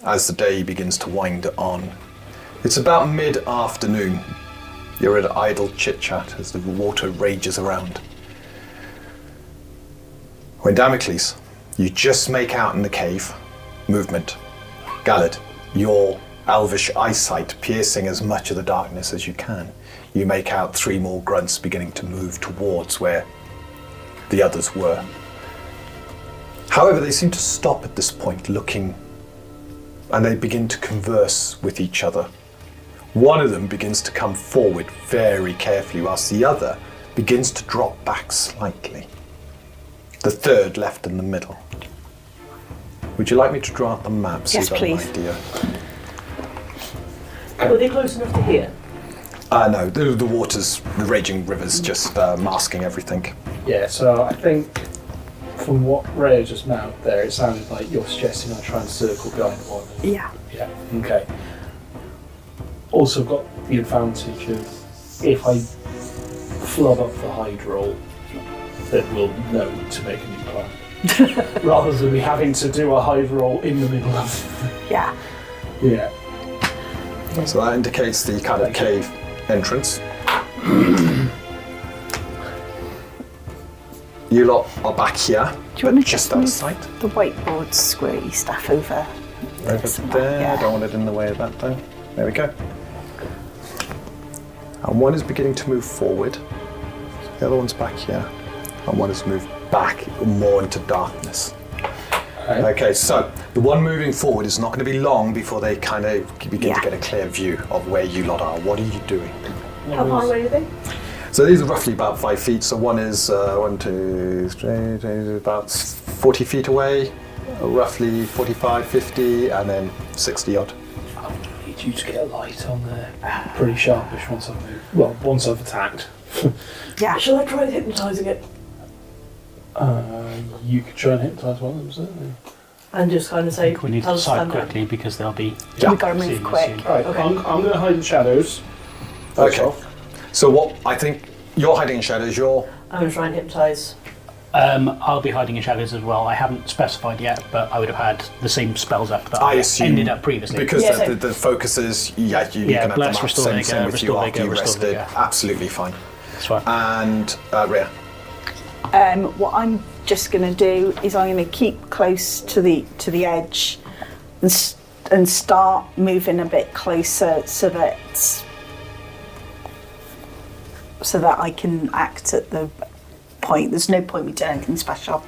as the day begins to wind on. It's about mid-afternoon. You're at idle chit-chat as the water rages around. When Damocles, you just make out in the cave movement. Galad, your elvish eyesight piercing as much of the darkness as you can, you make out 3 more grunts beginning to move towards where the others were. However, they seem to stop at this point, looking, and they begin to converse with each other. One of them begins to come forward very carefully, whilst the other begins to drop back slightly. The third left in the middle. Would you like me to draw out the map so Yes, you've got please. an idea? Were they close enough to hear? No, the water's, the raging river's just masking everything. Yeah, so I think from what Rhea just mouthed there, it sounded like you're suggesting I try and circle behind one. Yeah. Yeah, okay. Also got the advantage of if I flub up the hide roll, then we'll know to make a new plan. Rather than me having to do a hide roll in the middle of... Yeah. Yeah. So that indicates the kind of cave entrance. You lot are back here, Do you want me to just out of move sight. the whiteboard squirrely stuff over? Over there, Yeah. don't want it in the way of that though. There we go. And one is beginning to move forward. The other one's back here. And one has moved back more into darkness. Okay, so the one moving forward is not going to be long before they kind of begin to get a clear view of where you lot are. What are you doing? How far away are they? So these are roughly about 5 feet. So one is 1, 2, 3, about 40 feet away, roughly 45, 50, and then 60 odd. I need you to get a light on there. Pretty sharpish once I've moved. Well, once I've attacked. Yeah. Shall I try hypnotising it? You could try and hypnotise one of them, certainly. And just kind of say, We need to I'll decide stand there. quickly because they'll be Yeah. We've got to seeing move us quick. soon. Alright, Okay. I'm going to hide in shadows. First Okay. off. So what I think you're hiding in shadows. You're I'm going to try and hypnotise. I'll be hiding in shadows as well. I haven't specified yet, but I would have had the same spells up that I I assume ended up previously. because Yeah, the focus is you can have bless, the map restore same vigor, with you restore after vigor, you restore rested. vigor. Absolutely fine. That's fine. And Rhea. What I'm just going to do is I'm going to keep close to the edge and start moving a bit closer so that I can act at the point. There's no point me doing anything special.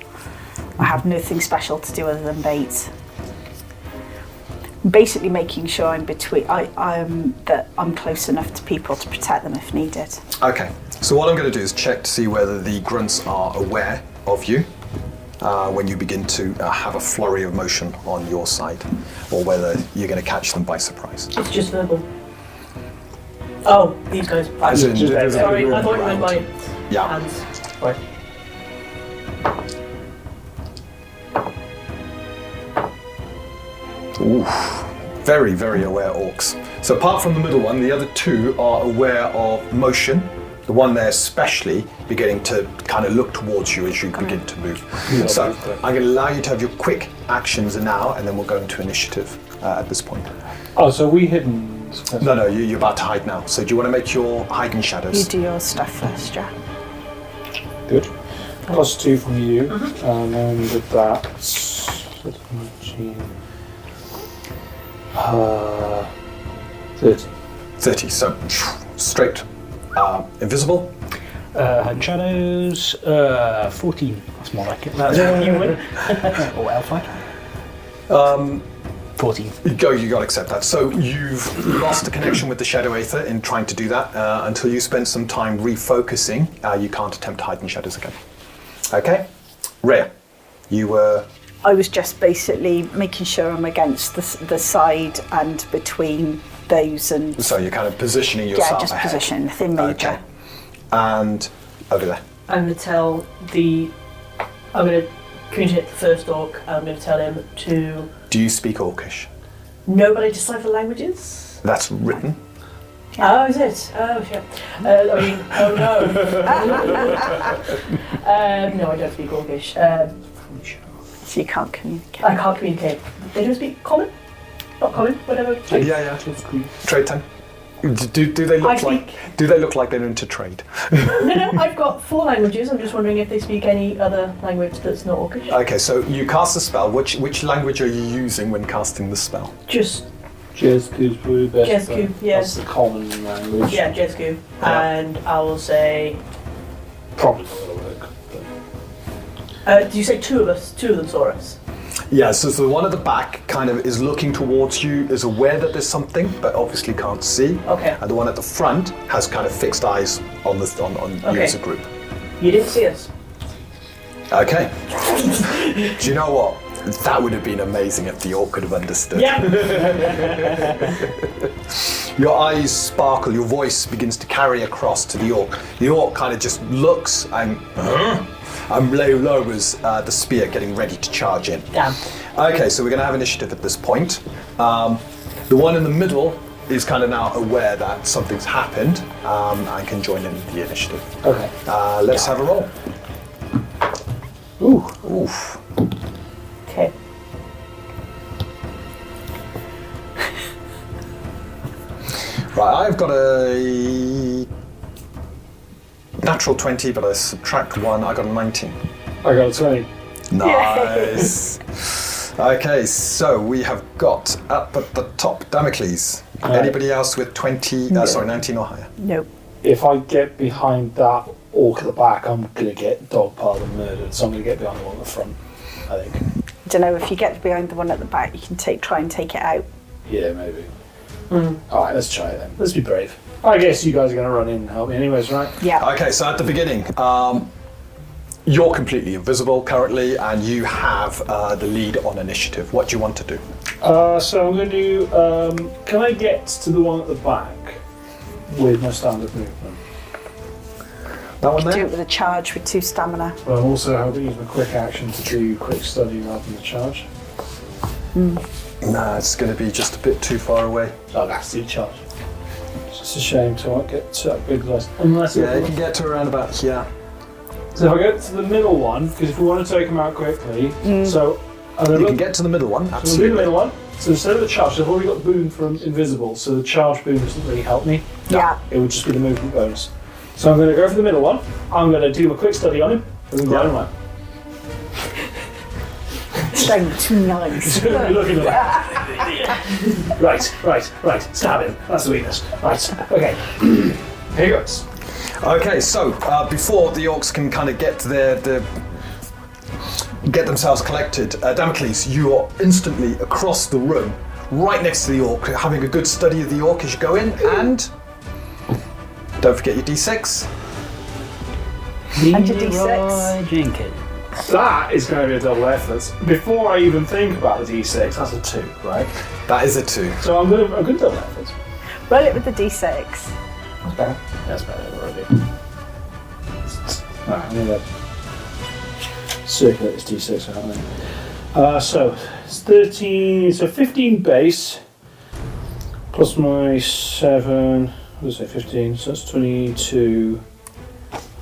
I have nothing special to do other than bait. Basically making sure I'm between. That I'm close enough to people to protect them if needed. Okay. So what I'm going to do is check to see whether the grunts are aware of you when you begin to have a flurry of motion on your side, or whether you're going to catch them by surprise. It's just verbal. Oh, these guys. As in, Just there's a Sorry, bit I of thought you meant my Yeah. hands. Right. Oof. Very, very aware orcs. So apart from the middle one, the other two are aware of motion. The one there especially beginning to kind of look towards you as you begin to move. So I'm going to allow you to have your quick actions now, and then we'll go into initiative at this point. Oh, so we hidden... No, you're about to hide now. So do you want to make your hide in shadows? You do your stuff first, Jack. Good. Plus 2 from you, and then with that... 30. 30, so straight invisible. Hidden shadows, 14. That's more like it. That's you win. Or elf-like. 14. You got to accept that. So you've lost the connection with the Shadow Aether in trying to do that. Until you spend some time refocusing, you can't attempt to hide in shadows again. Okay? Rhea, you were... I was just basically making sure I'm against the side and between those and... So you're kind of positioning yourself Yeah, just ahead. position, nothing major. Okay. And over there. I'm going to tell I'm going to communicate the first orc, and I'm going to tell him to... Do you speak Orcish? Nobody decipher languages? That's written. Oh, is it? Oh, shit. I mean, oh no. No, I don't speak Orcish. So you can't communicate. I can't communicate. They don't speak common? not common, whatever. Yeah. Trade 10. Do they look like they're into trade? No, I've got 4 languages. I'm just wondering if they speak any other language that's not Orcish. Okay, so you cast a spell. Which language are you using when casting the spell? Just Jezku's probably best. Jezku, yeah. That's the common language. Yeah, Jezku. And I will say... Probably not going to work. did you say 2 of them saw us? Yeah, so the one at the back kind of is looking towards you, is aware that there's something, but obviously can't see. Okay. And the one at the front has kind of fixed eyes on you as a group. You didn't see us. Okay. Do you know what? That would have been amazing if the orc could have understood. Yeah. Your eyes sparkle, your voice begins to carry across to the orc. The orc kind of just looks and lowers the spear, getting ready to charge in. Damn. Okay, so we're going to have initiative at this point. The one in the middle is kind of now aware that something's happened and can join in the initiative. Okay. Let's have a roll. Oof. Okay. Right, I've got a natural 20, but I subtract 1, I got a 19. I got a 20. Nice. Okay, so we have got up at the top Damocles. Anybody else with 19 or higher? Nope. If I get behind that orc at the back, I'm going to get dogpiled and murdered, so I'm going to get behind the one at the front, I think. I don't know, if you get behind the one at the back, you can try and take it out. Yeah, maybe. Alright, let's try it then. Let's be brave. I guess you guys are going to run in and help me anyways, right? Yeah. Okay, so at the beginning, you're completely invisible currently, and you have the lead on initiative. What do you want to do? So I'm going to do... can I get to the one at the back with my standard movement? That one Do there? it with a charge with 2 stamina. But I'm also hoping to use my quick action to do quick study rather than the charge. Nah, it's going to be just a bit too far away. Oh, that's the charge. It's just a shame to not get to that big list. Unless Yeah, you can get to around about here. So if I go to the middle one, because if we want to take them out quickly, so I'm going You to can get to the middle one, So we'll do absolutely. the middle one. So instead of the charge, I've already got the boon from invisible, so the charge boon doesn't really help me. Yeah. It would just be the movement bonus. So I'm going to go for the middle one. I'm going to do my quick study on him. And then go right. Stone 2 9s. Looking at that. Right. Stab him. That's the weakness. Right. Okay. Here goes. Okay, so before the orcs can kind of get themselves collected, Damocles, you are instantly across the room, right next to the orc, having a good study of the orc as you go in, and don't forget your d6. And your D6. Leroy Jenkins. That is going to be a double effort. Before I even think about the d6, that's a 2, right? That is a 2. So I'm going to double effort. Roll it with the D6. That's better. That's better already. Right, I'm going to circulate this d6 out then. So it's 13, so 15 base, plus my 7, what did I say, 15, so that's 22.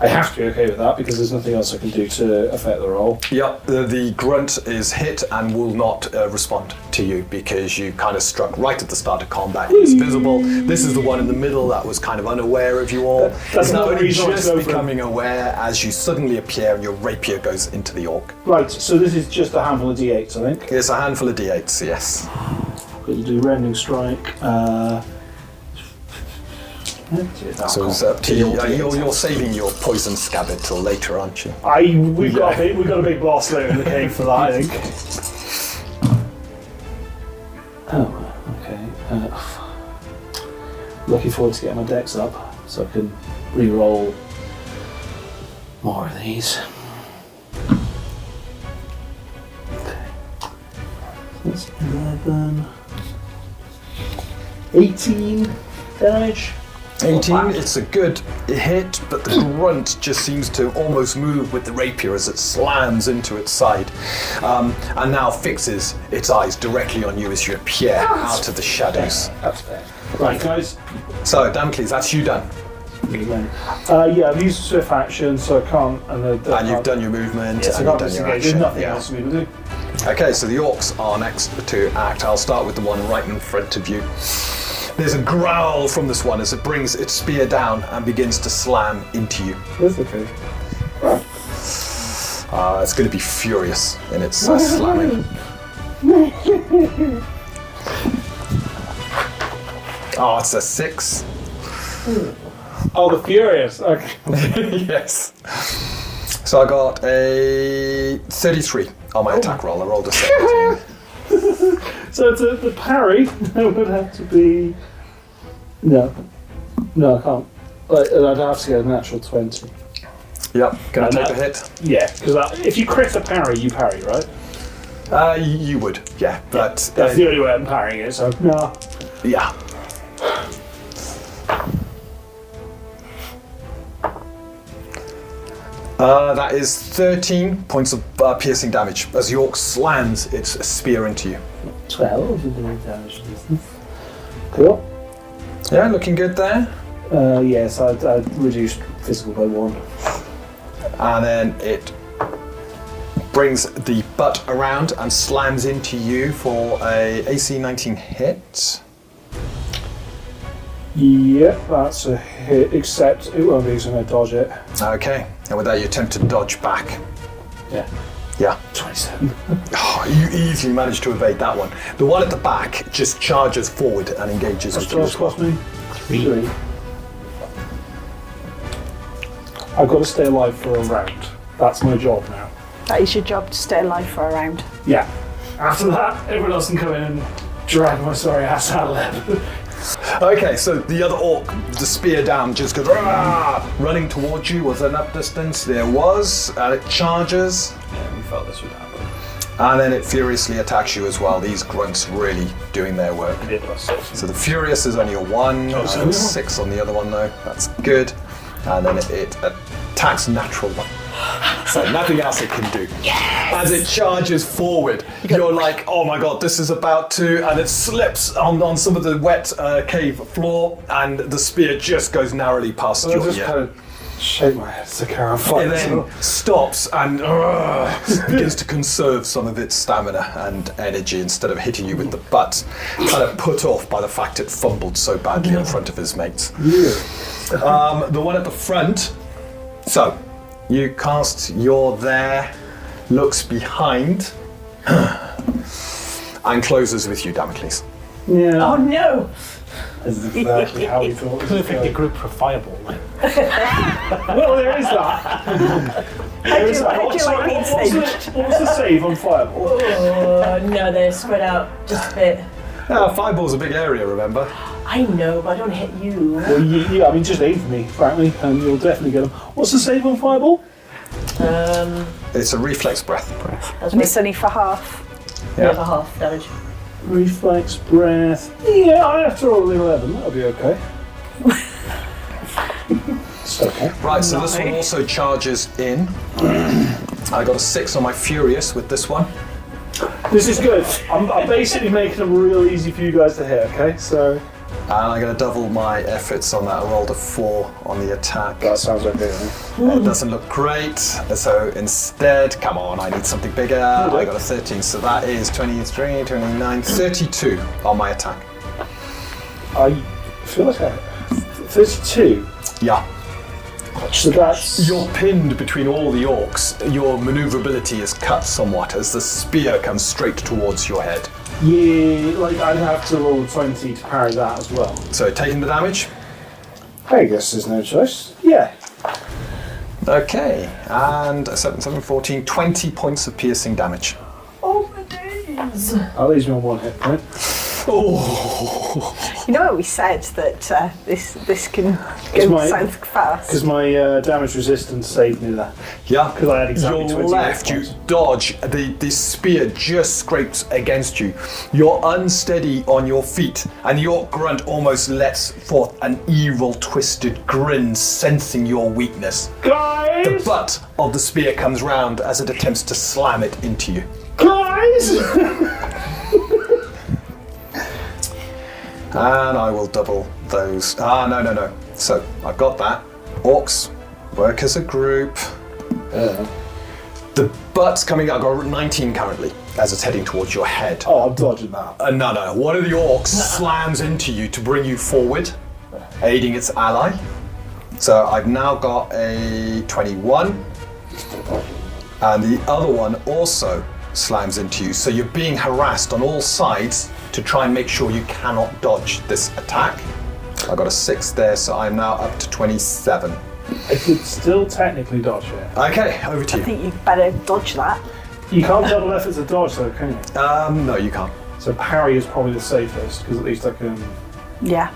I have to be okay with that because there's nothing else I can do to affect the roll. Yep, the grunt is hit and will not respond to you because you kind of struck right at the start of combat. He was visible. This is the one in the middle that was kind of unaware of you all. That's He's now another only reason I just go for becoming aware as you suddenly appear and your rapier goes into the orc. Right, so this is just a handful of d8s, I think. It's a handful of d8s, yes. Got to do rending strike. So it's up to you. You're saving your poison scabbard till later, aren't you? We've got a big boss later in the cave for that, I think. Oh, okay. Looking forward to getting my decks up so I can re-roll more of these. Okay. That's 11. 18 damage. 18, it's a good hit, but the grunt just seems to almost move with the rapier as it slams into its side, and now fixes its eyes directly on you as you appear out of the shadows. That's fair. Right, guys. So, Damocles, that's you done. Yeah, I've used a swift action, so I can't. And And you've done your movement, Yes, I and can't you've done your disengage. There's action. nothing Yeah. else for me to do. Okay, so the orcs are next to act. I'll start with the one right in front of you. There's a growl from this one as it brings its spear down and begins to slam into you. That's okay. It's going to be furious in its slamming. Oh, it's a 6. Oh, the Furious. Okay. Yes. So I got a 33 on my attack roll. I rolled a 17. So the parry would have to be. No, I can't. I'd have to get a natural 20. Yep. Can I And take that- the hit? Yeah, because if you crit a parry, you parry, right? You would, yeah. But That's the only way I'm parrying it. So no. yeah. That is 13 points of piercing damage as the orc slams its spear into you. 12 is the damage distance. Cool. Yeah, looking good there. Yes, I'd reduced physical by 1. And then it brings the butt around and slams into you for a AC 19 hit. Yep, that's a hit, except it won't be because I'm going to dodge it. Okay, and with that you attempt to dodge back. Yeah. Yeah. 27. Oh, you easily managed to evade that one. The one at the back just charges forward and engages with you as well. Cost me 3. I've got to stay alive for a round. That's my job now. That is your job, to stay alive for a round. Yeah. After that, everyone else can come in and drag my sorry ass out of there. Okay, so the other orc, the spear down, just goes "Rah!" running towards you. Was there enough distance? There was, and it charges. Yeah, we felt this would happen. And then it furiously attacks you as well. These grunts really doing their work. I did myself. So the furious is only a 1, so and no. 6 on the other one though. That's good. And then it attacks natural 1. So nothing else it can do. Yes! As it charges forward, you're like, oh my god, this is about to, and it slips on some of the wet cave floor, and the spear just goes narrowly past I your just ear. kind of shake my head to carry on fighting. It then stops and begins to conserve some of its stamina and energy instead of hitting you with the butt, kind of put off by the fact it fumbled so badly in front of his mates. Yeah. The one at the front, so you cast your there, looks behind, and closes with you, Damocles. Yeah. Oh no! That's exactly how we thought it was Perfectly going. grouped for fireball. Well, there is that. There is that. how do you like being What's the save on fireball? Oh no, they're spread out just a bit. Fireball's a big area, remember? I know, but I don't hit you. Well, yeah, I mean, just aim for me, frankly, and you'll definitely get them. What's the save on fireball? It's a reflex breath. That's And it's only for half. yeah. For half damage. Reflex breath. Yeah, I have to roll an 11. That'll be okay. It's okay. Right, so this one also charges in. I got a 6 on my Furious with this one. This is good. I'm basically making them real easy for you guys to hit, okay? So. And I'm going to double my efforts on that. I rolled a 4 on the attack. That sounds okay. It doesn't look great. So instead, come on, I need something bigger. I got a 13, so that is 23, 29, 32 on my attack. I feel like 32. Yeah. So that's. You're pinned between all the orcs. Your maneuverability is cut somewhat as the spear comes straight towards your head. Yeah, like I'd have to roll 20 to parry that as well. So taking the damage. I guess there's no choice. Yeah. Okay, and 7, 7, 14, 20 points of piercing damage. Oh my days! That leaves me on 1 hit point. Oh, You know what we said that this can It's go my- south fast. Because my damage resistance saved me that. yeah. Because I had exactly Your 20 left, hit you points. dodge. The spear just scrapes against you. You're unsteady on your feet, and the orc grunt almost lets forth an evil, twisted grin, sensing your weakness. The Guys! butt of the spear comes round as it attempts to slam it into you. Guys! And I will double those. No. So I've got that. Orcs work as a group. The butt's coming out. I've got 19 currently as it's heading towards your head. Oh, I'm dodging that. No. One of the orcs slams into you to bring you forward, aiding its ally. So I've now got a 21. And the other one also slams into you. So you're being harassed on all sides to try and make sure you cannot dodge this attack. I got a 6 there, so I'm now up to 27. I could still technically dodge it. Okay, over to I you. think you better dodge that. You can't double efforts to dodge though, can you? No, you can't. So parry is probably the safest, because at least I can... Yeah.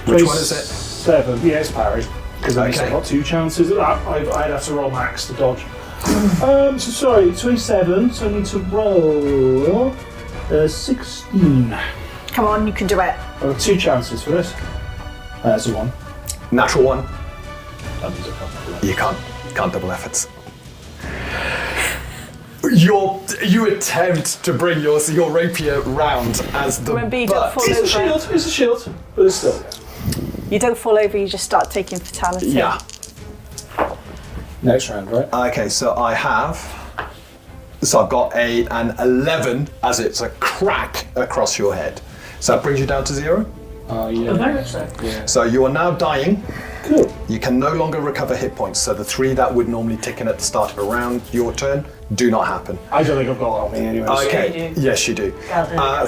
Which one is it? 7. Yeah, it's parry. Because at least Okay. I've got 2 chances at that. I'd have to roll max to dodge. So sorry, 27, so I need to roll 16. Come on, you can do it. I've got 2 chances for this. That's a 1. Natural 1. That means I can't do that. You can't double efforts. You attempt to bring your rapier round as the Remember, you don't butt. fall It's a over. shield, it's a shield, but it's still... You don't fall over, you just start taking fatality. Yeah. Next round, right? Okay, so I have. So I've got an 11 as it's a crack across your head. So that brings you down to 0. Yeah. Very much so. Yeah. So you are now dying. Cool. You can no longer recover hit points. So the 3 that would normally tick in at the start of a round, your turn, do not happen. I don't think I've got that on me anyway. so- Okay. you do. Yes, you do.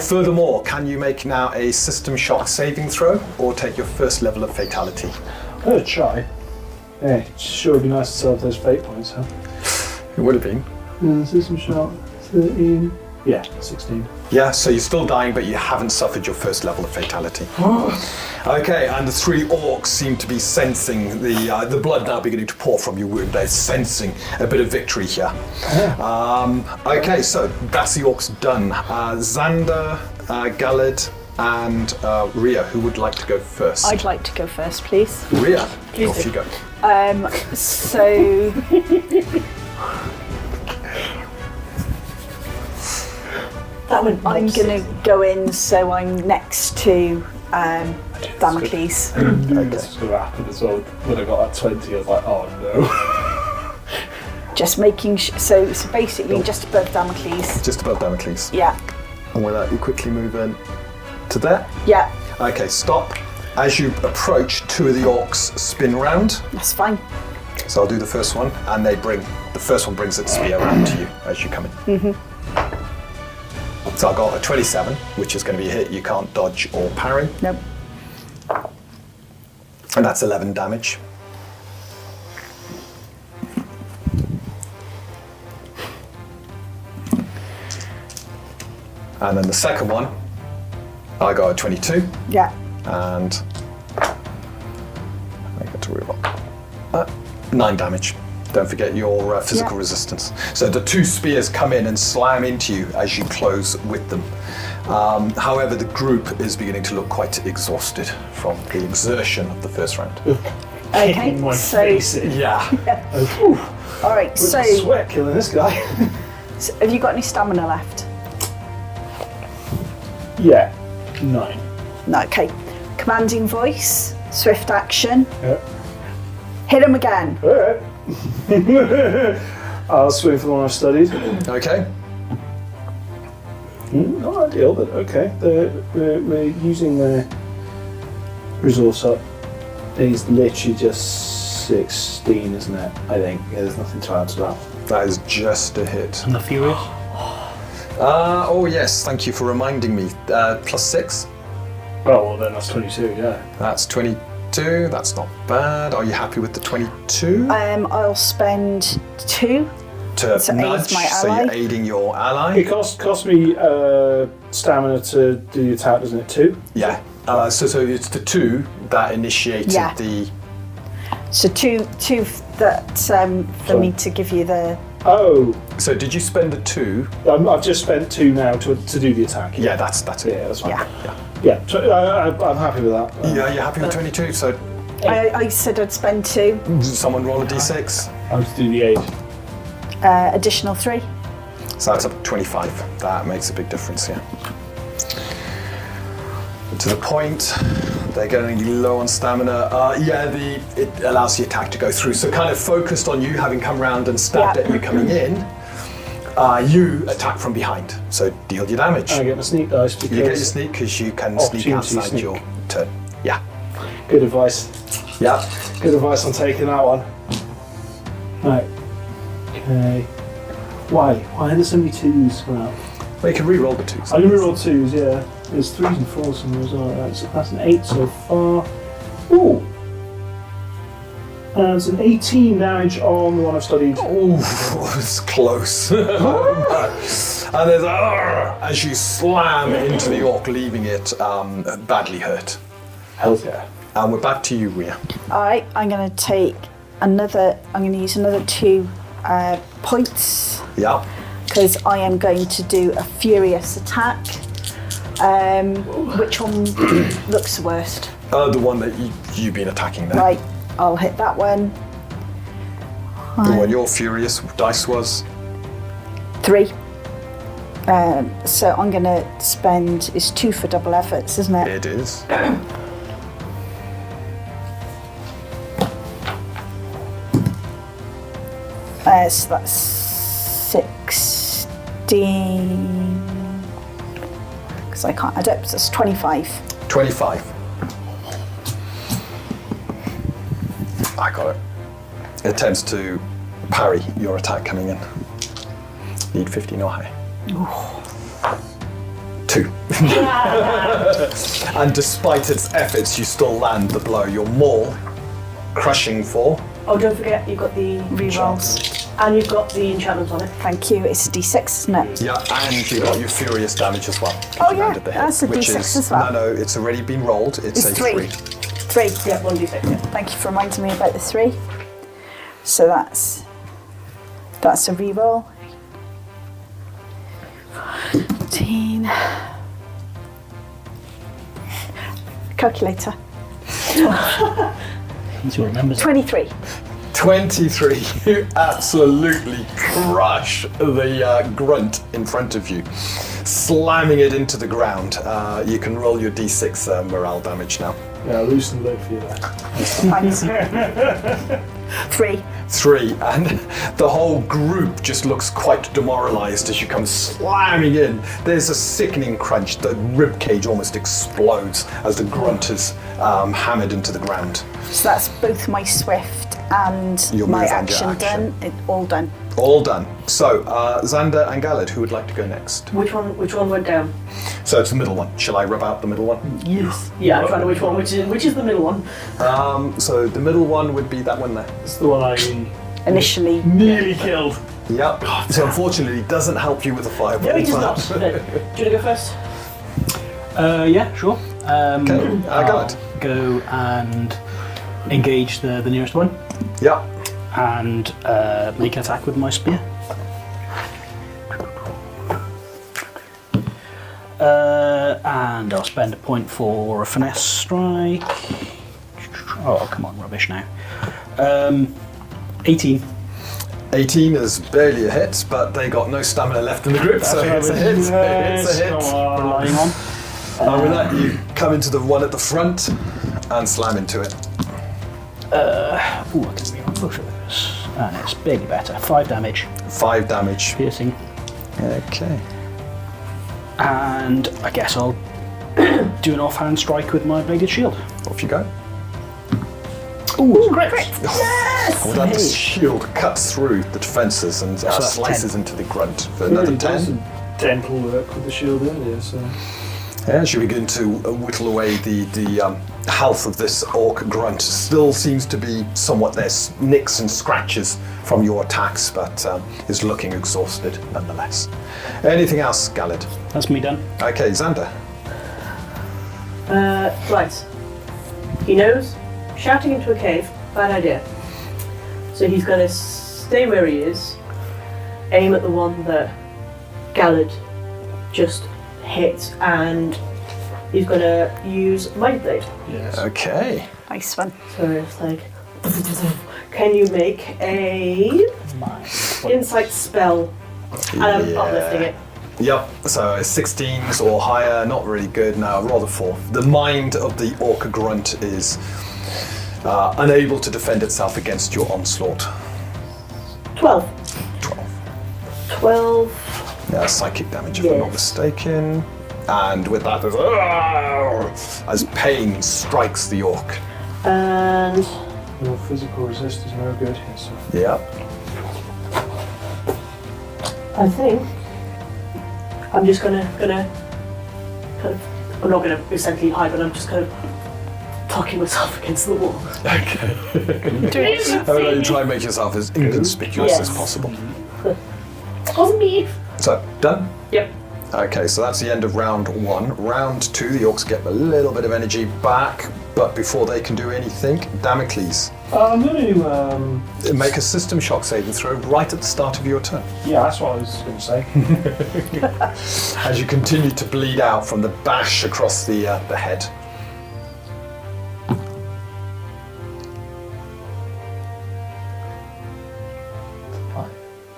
Furthermore, can you make now a system shock saving throw or take your first level of fatality? I'm gonna try. Yeah, sure would be nice to sell those fate points, huh? It would have been. System shot, 13. Yeah, 16. Yeah, so you're still dying, but you haven't suffered your first level of fatality. Okay, and the 3 orcs seem to be sensing the blood now beginning to pour from your wound. They're sensing a bit of victory here. Okay, so that's the orcs done. Xander, Galad, and Rhea, who would like to go first? I'd like to go first, please. Rhea, Please off do. you go. So That would. I'm going to go in so I'm next to Damocles. This was going to happen as well. When I got that 20, I was like, oh no. Just making so basically just above Damocles. Just above Damocles. Yeah, And with that, you quickly move in to there. yeah, Okay, stop. As you approach, 2 of the orcs spin round. that's fine. So I'll do the first one, and the first one brings its spear around to you as you come in. So I got a 27, which is going to be a hit. You can't dodge or parry, Nope. and that's 11 damage. And then the second one, I got a 22, Yeah, and I get to reroll. 9 damage. Don't forget your physical Yeah. resistance. So the 2 spears come in and slam into you as you close with them. However, the group is beginning to look quite exhausted from the exertion of the first round. okay. My So face in. Yeah. all right. So Sweat killing this guy. have you got any stamina left? Yeah, 9. No. Okay. Commanding voice, swift action. Yeah. Hit him again. Alright. I'll swing for the one I've studied. Okay. Not ideal, but okay. We're using the resource up. It's literally just 16, isn't it? I think. Yeah, there's nothing to add to that. That is just a hit. And the Furious. Oh yes, thank you for reminding me. +6. Oh, well then that's 22, yeah. That's 22. That's not bad. Are you happy with the 22? I'll spend 2. To to aid nudge, my so ally. you're aiding your ally. It cost me stamina to do the attack, doesn't it? 2? Yeah. So it's the 2 that initiated Yeah. the. So two that for me to give you the. Oh, So did you spend the 2? I've just spent 2 now to do the attack. Yeah, that's it. Yeah, that's fine. Yeah. Yeah, so I'm happy with that. Yeah, you're happy with 22. So I said I'd spend 2. someone roll a d6. I'll just do the 8. Additional 3. So that's up to 25. That makes a big difference, yeah. To the point, they're getting low on stamina. It allows the attack to go through. So kind of focused on you, having come round and stabbed Yeah. at you coming in. You attack from behind, so deal your damage. I get my sneak dice because You get your sneak because you can sneak Opportunity outside sneak. your turn. Yeah. good advice. Yeah. Good advice on taking that one. Right. Okay. Why? Why are there so many twos? Well, Well, you can re-roll the twos. I can reroll twos, yeah. There's 3s and 4s somewhere as well. That's an 8 so far. Ooh! And it's an 18 damage on the one I've studied. Ooh, it's close. And there's as you slam into the orc, leaving it badly hurt. Hell yeah. And we're back to you, Rhea. Alright, I'm going to use another 2 points Yeah. because I am going to do a furious attack. Which one looks the worst? The one that you've been attacking there. Right, I'll hit that one. The one your furious dice was. 3. So I'm going to spend, it's 2 for double efforts, isn't it? It is. So that's 16. Because I can't add up, so it's 25. 25. I got it. It attempts to parry your attack coming in. Need 15 or higher. 2. And despite its efforts, you still land the blow. Your maul, crushing 4. Oh, don't forget, you've got the Rerolls. and you've got the enchantments on it. Thank you. It's a d6, isn't it? Yeah, and you got your furious damage as well. 'Cause Oh, you yeah, landed the hit, that's a which D6 is, as well. No, it's already been rolled. It's a 3. 3. Yeah, 1d6. Yeah. Thank you for reminding me about the 3. So that's a reroll. 14. Calculator. He's your remembers. 23. 23. You absolutely crush the grunt in front of you, slamming it into the ground. You can roll your d6 morale damage now. Yeah, loosen the lid for you there. Thanks. 3. 3, and the whole group just looks quite demoralized as you come slamming in. There's a sickening crunch. The rib cage almost explodes as the grunt is hammered into the ground. So that's both my swift and Your my move and your action action. done. All done. All done. So, Xander and Galad, who would like to go next? Which one went down? So it's the middle one. Shall I rub out the middle one? Yes. Yeah, I'm trying to which one, which is the middle one. So the middle one would be that one there. It's the one I Initially. nearly killed. Yep. So unfortunately, it doesn't help you with the fireball. No, he does but- not. No. Do you want to go first? Yeah, sure. Okay, I'll Galad. go and engage the nearest one Yep. and make an attack with my spear. And I'll spend a point for a finesse strike. Oh, come on, rubbish now. 18. 18 is barely a hit, but they got no stamina left in the group, so it's a hit. It's a hit. Relying on. And with that, you come into the one at the front and slam into it. Ooh, I can be on push with this. And it's barely better. 5 damage. 5 damage. Piercing. Okay. And I guess I'll do an offhand strike with my bladed shield. Off you go. Ooh, crit! Well, that shield cuts through the defences and that's slices 10. into the grunt for another Really does 10. dental work with the shield earlier, so. Yeah, as you begin to whittle away the health of this orc grunt, still seems to be somewhat there's nicks and scratches from your attacks, but is looking exhausted nonetheless. Anything else, Galad? That's me done. Okay, Xander. Right. He knows shouting into a cave, bad idea. So he's going to stay where he is, aim at the one that Galad just hit, and he's going to use Mind Blade. Yes. Okay. Nice one. So it's like, can you make a insight spell? And I'm Yeah. uplifting it. Yep, so 16s or higher, not really good. No, rather 4. The mind of the orc grunt is unable to defend itself against your onslaught. 12. 12. 12. Psychic damage, if I'm not Yes. mistaken. And with that, there's as pain strikes the orc. And Your physical resist is no good here, so. Yep. I think I'm just gonna kind of, I'm not gonna essentially hide, but I'm just kind of tucking myself against the wall. Okay. You try and make yourself as inconspicuous Yes. as possible. Wasn't me. So, done? Yep. Okay, so that's the end of round 1. Round 2, the orcs get a little bit of energy back, but before they can do anything, Damocles, I'm going to. make a system shock saving throw right at the start of your turn. Yeah, that's what I was going to say. As you continue to bleed out from the bash across the head.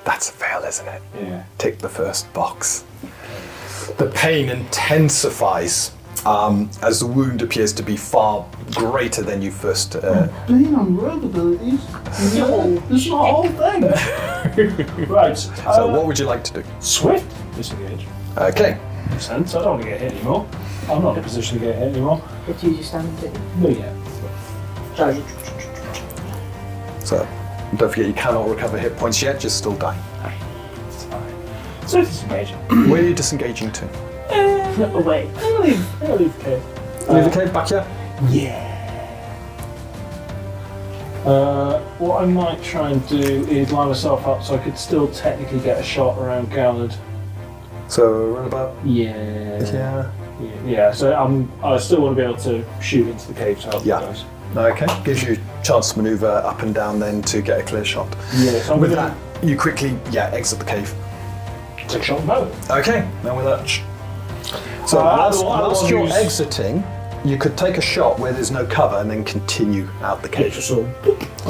That's a fail, isn't it? Yeah. Tick the first box. The pain intensifies as the wound appears to be far greater than you first. Being on rogue abilities, it's not a whole thing. Right. So, what would you like to do? Swift disengage. Okay. Makes sense. I don't want to get hit anymore. I'm not in a position to get hit anymore. It's usually standing. But yeah. Sorry. So, don't forget you cannot recover hit points yet. Just still die. It's fine. Swift disengage. Where are you disengaging to? Away. I'll leave the cave. Leave the cave back here. Yeah. What I might try and do is line myself up so I could still technically get a shot around Gallard. So, run about. Yeah. Yeah. So I still want to be able to shoot into the cave to help Yeah. you guys. Okay. Gives you a chance to maneuver up and down then to get a clear shot. Yeah. So I'm With gonna that, you quickly, exit the cave. take a shot and bow. Okay. Now with that. So, whilst you're exiting, you could take a shot where there's no cover and then continue out the cave. So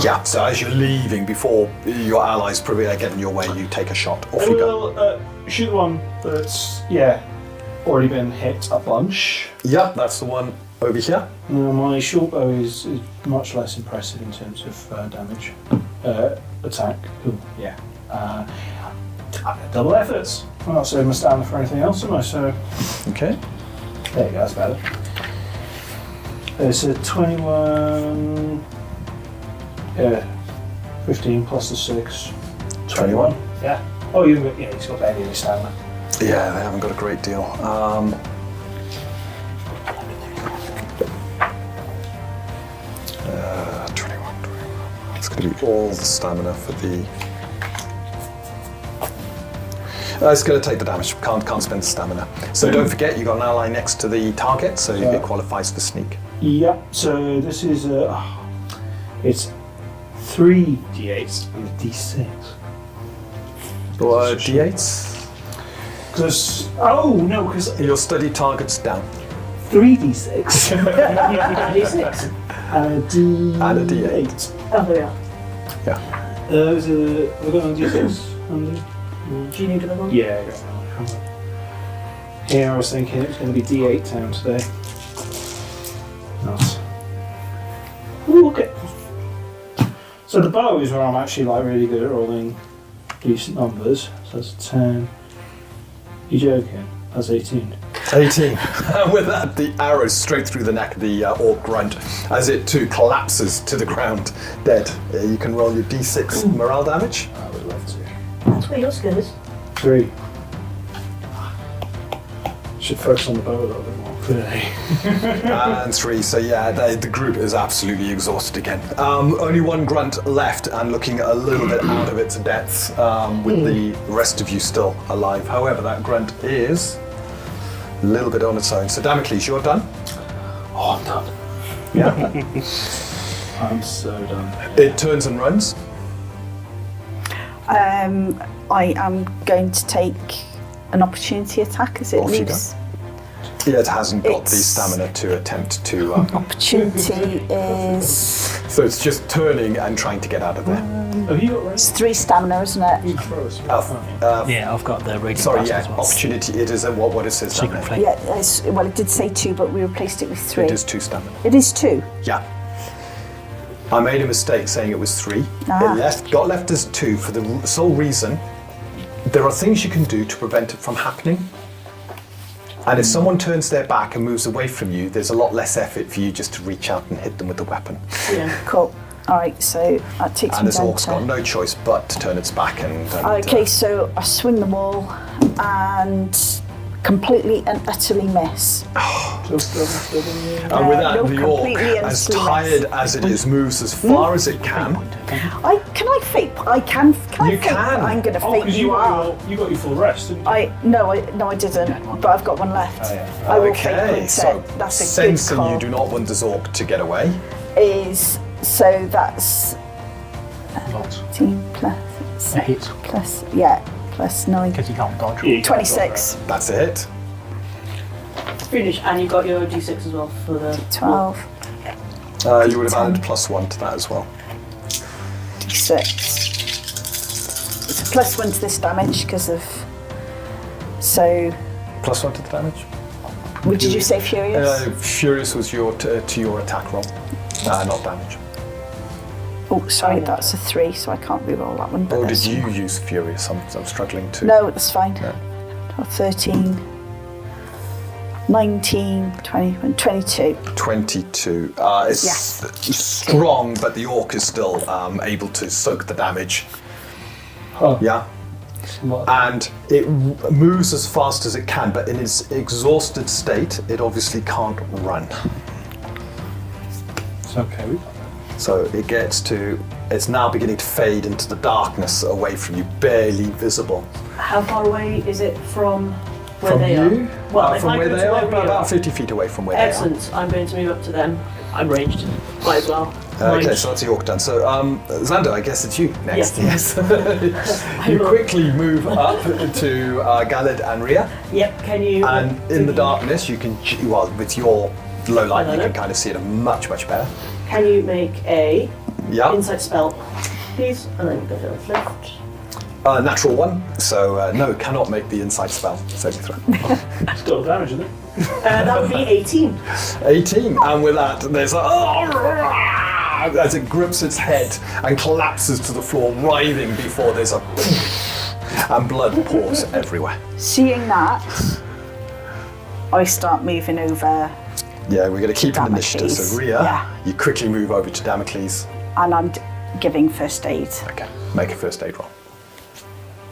Yeah, so as you're leaving, before your allies get in your way, you take a shot. Off I you go. will shoot the one that's already been hit a bunch. Yeah, that's the one over here. Now my short bow is much less impressive in terms of damage. Attack. Ooh, yeah. Double efforts. I'm not saving my stamina for anything else, am I? So Okay. there you go. That's better. It's a 21. 15 plus the 6. 21. Yeah. Oh, he's got barely any stamina. Yeah, they haven't got a great deal. 21. It's going to be all the stamina for the. It's going to take the damage. Can't spend stamina. So don't forget, you got an ally next to the target, so it qualifies for sneak. Yep. So this is it's 3 d8s and a d6. Or D8s. Because Your study target's down. 3 d6 D6. and a d And a D8. Oh, there we are. Yeah. We've got on d6. Do you need another one? Yeah. I got one. Here I was thinking it was going to be d8 town today. Nice. Ooh, okay. So the bow is where I'm actually really good at rolling decent numbers. So that's 10. You joking? That's 18. 18. And with that, the arrow straight through the neck of the orc grunt as it too collapses to the ground, dead. You can roll your d6 morale damage. I would love to. That's where your skill is. 3. Should focus on the bow a little bit more. Clearly. And 3. So yeah, the group is absolutely exhausted again. Only one grunt left and looking a little bit out of its depths, with the rest of you still alive. However, that grunt is a little bit on its own. So Damocles, you're done? Oh, I'm done. Yeah. I'm so done. It turns and runs. I am going to take an opportunity attack as it Off you leaves. It hasn't got the It's- stamina to attempt to. Opportunity is So it's just turning and trying to get out of there. Have you got it's raised? 3 stamina, isn't it? Yeah, I've got the radiant Sorry, blast yeah, as well. opportunity. It is what it says down Secret there. flame. Yeah. Well, it did say 2, but we replaced it with 3. It is 2 stamina. It is 2. Yeah. I made a mistake saying it was 3. Ah. It got left as 2 for the sole reason There are things you can do to prevent it from happening. And if someone turns their back and moves away from you, there's a lot less effort for you just to reach out and hit them with the weapon. Yeah. Cool. All right, so that takes And me this down orc's got to... no choice but to turn its back and Okay, so I swing the maul and completely and utterly miss. and with that, no, the orc, completely and as utterly tired miss. as it is, moves as far as it can. I can Can I You fake? can. I'm going to Oh, fake because you are. you got your full rest, didn't you? No, I didn't. But I've got one left. Oh, yeah. I will fake Okay, print so it. That's a good sensing call. you do not want this orc to get away. So that's Lots. 18 plus A hit. plus 9. Because you can't dodge. Yeah, you can't 26. That's a hit. Finish, and you got your d6 as well for the 12. You would have added +1 to that as well. D6. It's a +1 to this damage because of. So, +1 to the damage. what did you say, Furious? Furious was your to your attack roll, not damage. Oh, sorry, that's a 3, so I can't reroll that one. But Or did that's- you use Furious? I'm struggling to. No, that's fine. No. 13, 19, 20, and 22. 22. It's Yes. strong, but the orc is still able to soak the damage. Oh. Yeah. Smart. And it moves as fast as it can, but in its exhausted state, it obviously can't run. It's okay. So it's now beginning to fade into the darkness away from you, barely visible. How far away is it from where From they you? are? Well, if from I where go they to are, where we are. about 50 feet away from where they Excellent. I'm going to move up to them. I'm ranged. Might as well. are. Okay, Mind. so that's the orc done. So, Xander, I guess it's you next. Yes. You quickly move up to Galad and Rhea, Yep. Can you? and in the darkness, you can, with your low light, you Hello. can kind of see it much better. Can you make a Yeah. insight spell, please? And then go to the left. Natural 1, so no, cannot make the insight spell saving throw. Still damage, isn't it? That would be 18. 18, and with that, there's as it grips its head and collapses to the floor, writhing before there's a and blood pours everywhere. Seeing that, I start moving over, Yeah, we're going to keep an initiative. Damocles. So Rhea, Yeah. you quickly move over to Damocles. and I'm giving first aid. Okay, make a first aid roll.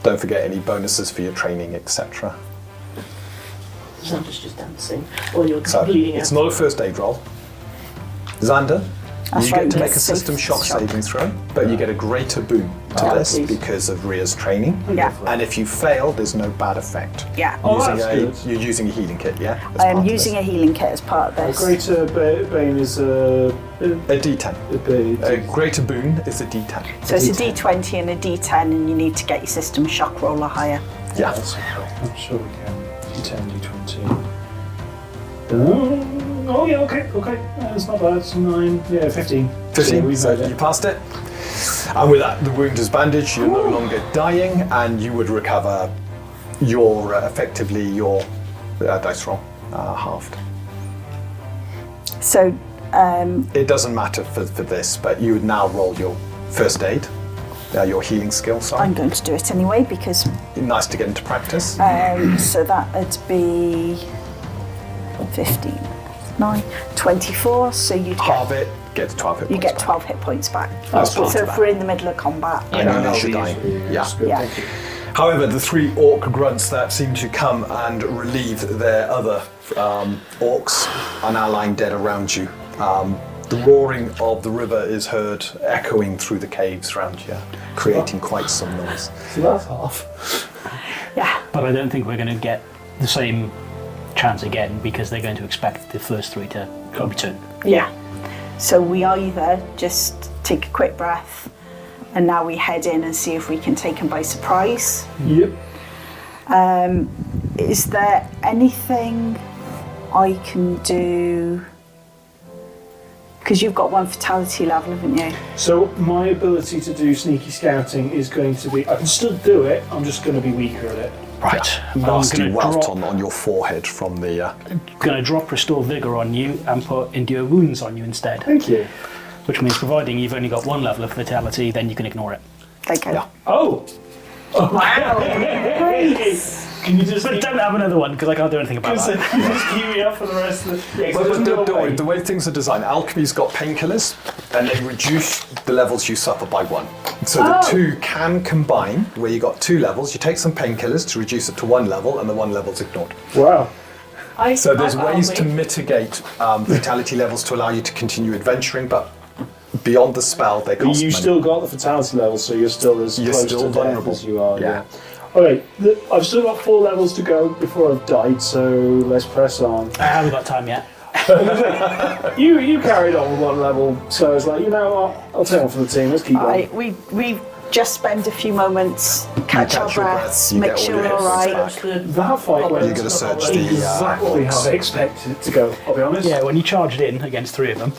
Don't forget any bonuses for your training, etc. Xander's just dancing, or you're So bleeding it's out. not a first aid roll. Xander, That's you right, get to it's make a safe system shock shock. saving throw, but you get a greater boon to Oh, this please. because of Rhea's training. Yeah. And if you fail, there's no bad effect. Yeah. Oh, that's good. You're using a healing kit, yeah? as I am part of using this? a healing kit as part of this. Greater Bane is a A D10. A greater boon is a D10. So it's a D20 and a D10, and you need to get your system shock roller higher. Yeah. That's okay. I'm sure we can. D10, D20. Oh yeah, okay. That's not bad. It's 9, yeah, 15. 15, we so made it. you passed it. And with that, the wound is bandaged, you're no longer dying, and you would recover your, effectively, your dice roll halved. So, It doesn't matter for this, but you would now roll your first aid, your healing skill, sorry. I'm going to do it anyway because Nice to get into practice. so that would be 15, 9, 24. So you'd Halve get it, get to 12 hit you points get 12 hit points back. That's So part of if that. we're in the middle of combat, And Yeah, unless that'll you're be dying. useful. Yeah. That's good, Yeah. thank you. However, the 3 orc grunts that seem to come and relieve their other orcs are now lying dead around you. The roaring of the river is heard echoing through the caves around you, creating quite some noise. So that's half. yeah. But I don't think we're going to get the same chance again because they're going to expect the first 3 to return. Yeah. So we either just take a quick breath and now we head in and see if we can take them by surprise. Yep. Is there anything I can do? Because you've got 1 fatality level, haven't you? So my ability to do sneaky scouting is going to be. I can still do it. I'm just going to be weaker at it. Right. I'm Nasty going to welt drop, on your forehead from the... Restore Vigor on you and put Endure Wounds on you instead. Thank you. Which means providing you've only got 1 level of Vitality, then you can ignore it. There you go. Yeah. Oh, Wow. Can you just But don't have another one because I can't do anything about that. just keep me up for the rest of the... Yeah, 'cause But there's no don't worry, way. the way things are designed, alchemy's got painkillers, and they reduce the levels you suffer by 1. So the 2 can combine, where you got 2 levels. You take some painkillers to reduce it to 1 level, and the 1 level's ignored. Wow. So there's I've ways to always- mitigate fatality levels to allow you to continue adventuring, but beyond the spell, they But cost you money. still got the fatality level, so you're still as You're close still to vulnerable. death as you are. Yeah. Okay, I've still got 4 levels to go before I've died, so let's press on. I haven't got time yet. You carried on with 1 level, so it's like, you know what? I'll take one for the team. Let's keep going. Right, we just spend a few moments, catch our catch your breaths, breaths, you make get all sure your we're all hits right. back. That fight went You're gonna search the, exactly how orcs. I expected it to go, I'll be honest. Yeah, when you charged in against 3 of them,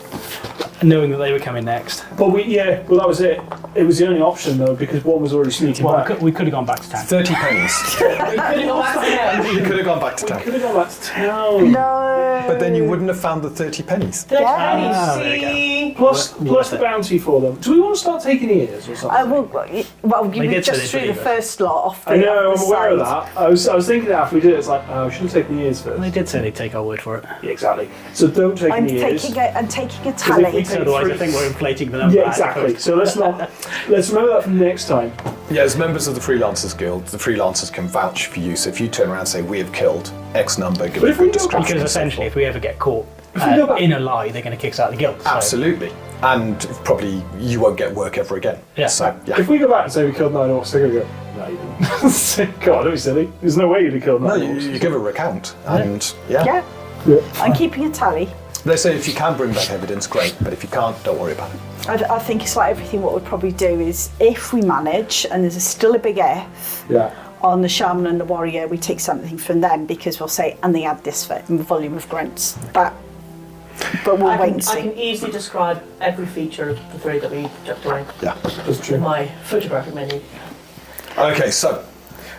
knowing that they were coming next. But well, that was it. It was the only option, though, because one was already sneaking Well, back. we could have gone back to town. 30 pennies. We couldn't go back to them. You could have gone back to We town. could have gone back to town. No. But then you wouldn't have found the 30 pennies. Ah, there you go. See? Plus Worth the it. bounty for them. Do we want to start taking ears or something? Well, you They were did say just they through the believe it. first lot off the I know, off I'm the aware of side. that. I was thinking that after we did it, it's like, oh, I should have taken the ears first. They did say they'd take our word for it. Yeah, exactly. So don't take I'm any ears. taking a if we tally. take- Otherwise, I 3. think we're inflating the number. Yeah, exactly. So let's remember that for next time. Yeah, as members of the Freelancers Guild, the freelancers can vouch for you. So if you turn around and say, we have killed X number, give But a if we good go description. Because and so essentially, forth. if we ever get caught we go back- in a lie, they're going to kick us out of the guild. So- Absolutely. And probably you won't get work ever again. Yeah. So, yeah. If we go back and say we killed 9 orcs, they're going to go, no, you didn't. God, don't be silly. There's no way you'd have killed 9 No, you, orcs. you give a recount. And yeah. Yeah, Yeah. I'm keeping a tally. They say if you can bring back evidence, great. But if you can't, don't worry about it. I think it's like everything. What we'd probably do is, if we manage, and there's still a big F Yeah. on the shaman and the warrior, we take something from them because we'll say, and they add this volume of grunts. But we'll wait and I see. can easily describe every feature of the 3 that we jumped away Yeah. That's in true. my photographic menu. Okay, so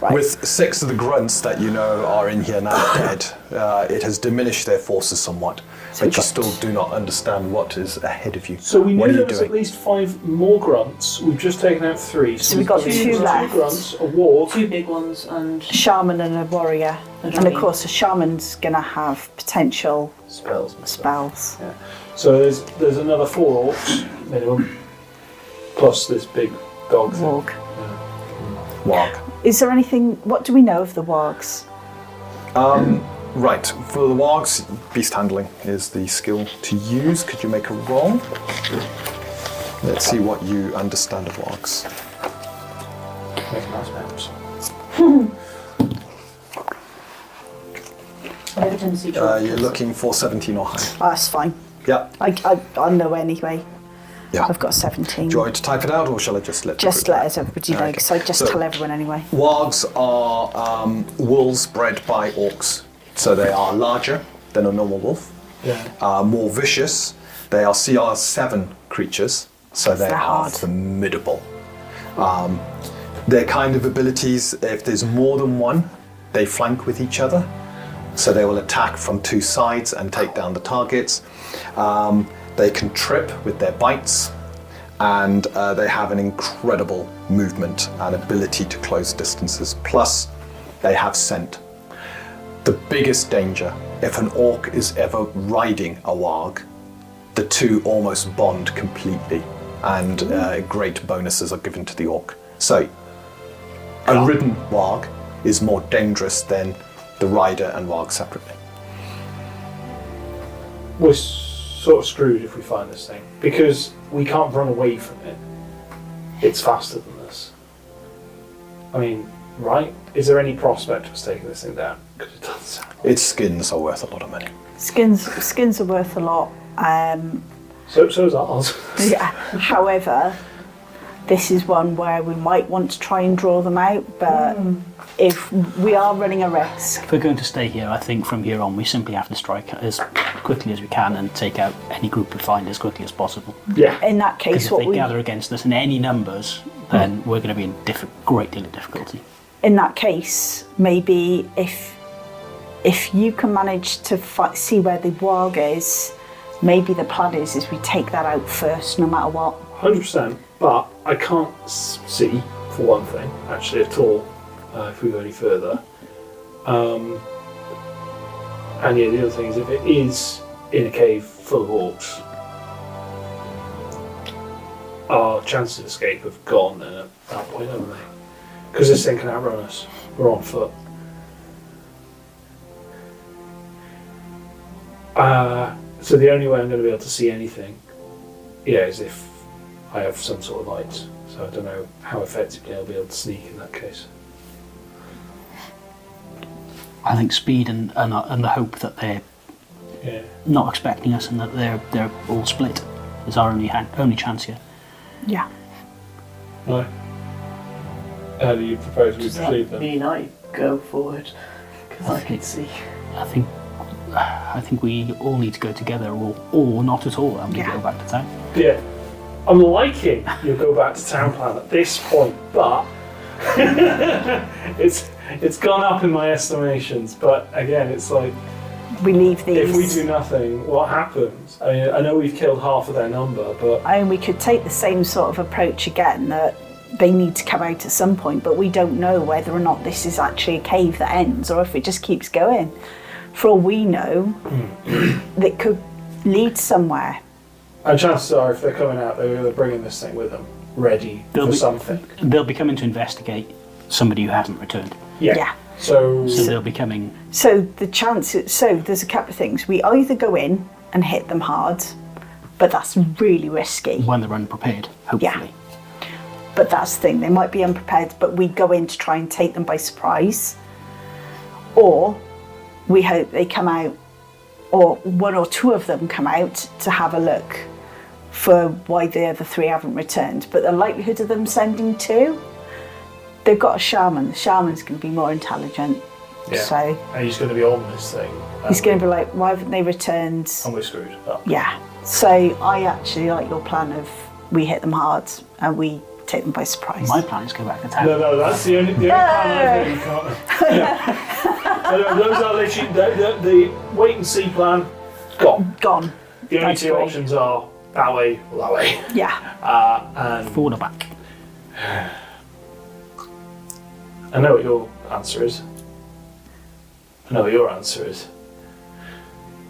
Right. with 6 of the grunts that you know are in here now dead, it has diminished their forces somewhat. So but we've you got- still do not understand what is ahead of you. So we what knew are there you was doing? at least 5 more grunts. We've just taken out 3. So we've got 2 left. 2 grunts, a warg. 2 big ones and Shaman and a warrior, And and of me. course, a shaman's gonna have potential Spells. spells. So there's another 4 orcs minimum, plus this big dog thing. Warg. Warg. Is there anything? What do we know of the wargs? Right, for the wargs, beast handling is the skill to use. Could you make a roll? Let's see what you understand of wargs. Make nice maps. I have a tendency to You're looking for 17 or higher. Oh, that's fine. Yeah. I know anyway. Yeah. I've got 17. Do you want me to type it out, or shall I just let the Just group let know? us everybody know, Okay. because I just So- tell everyone anyway. Wargs are wolves bred by orcs, so they are larger than a normal wolf, Yeah. more vicious. They are CR7 creatures, so they They're are hard. formidable. Their kind of abilities, if there's more than one, they flank with each other, so they will attack from 2 sides and take down the targets. They can trip with their bites, and they have an incredible movement and ability to close distances. Plus, they have scent. The biggest danger, if an orc is ever riding a warg, the 2 almost bond completely, and great bonuses are given to the orc. So, a ridden warg is more dangerous than the rider and warg separately. We're sort of screwed if we find this thing, because we can't run away from it. It's faster than us. I mean, right? Is there any prospect of us taking this thing down? Because it doesn't sound like Its skins are worth a lot of money. Skins are worth a lot. So is ours. Yeah. However, this is one where we might want to try and draw them out, but if we are running a risk, If we're going to stay here, I think from here on we simply have to strike as quickly as we can and take out any group we find as quickly as possible. Yeah. in that Because case, if what they we gather against us in any numbers, then we're going to be in great deal of difficulty. in that case, maybe if you can manage to see where the warg is, maybe the plan is we take that out first, no matter what. 100%. But I can't see for one thing, actually, at all, if we go any further. And yeah, the other thing is, if it is in a cave full of orcs, our chances of escape have gone then at that point, haven't they? Because this thing can outrun us. We're on foot. So the only way I'm going to be able to see anything, is if I have some sort of light. So I don't know how effectively I'll be able to sneak in that case. I think speed and the hope that they're not expecting us and that they're all split is our only chance here. Yeah. Right. How do you propose we Does proceed that then? mean I go forward? Because I can see. I think we all need to go together, or not at all, and we Yeah. go back to town. Yeah. I'm liking your go back to town plan at this point, but it's gone up in my estimations. But again, it's like, We leave these. if we do nothing, what happens? I mean, I know we've killed half of their number, but We could take the same sort of approach again, that they need to come out at some point, but we don't know whether or not this is actually a cave that ends or if it just keeps going. For all we know, it could lead somewhere. and chances are, if they're coming out, they're bringing this thing with them, ready for something. They'll be coming to investigate somebody who hasn't returned. Yeah. So So they'll be coming. So there's a couple of things. We either go in and hit them hard, but that's really risky. When they're unprepared, hopefully. But that's the thing, they might be unprepared, but we go in to try and take them by surprise. Or we hope they come out, or one or two of them come out to have a look for why the other three haven't returned. But the likelihood of them sending two, they've got a shaman. The shaman's going to be more intelligent. Yeah. So and he's going to be on this thing. he's going to be like, why haven't they returned? And we're screwed up. Yeah. So I actually like your plan of we hit them hard and we take them by surprise. My plan is to go back to town. No, that's the only plan I've heard. You can't. Yeah. Those are literally the wait and see plan. Gone. Gone. The only That's two great. options are that way or that way. Yeah. And Forward or back? I know what your answer is.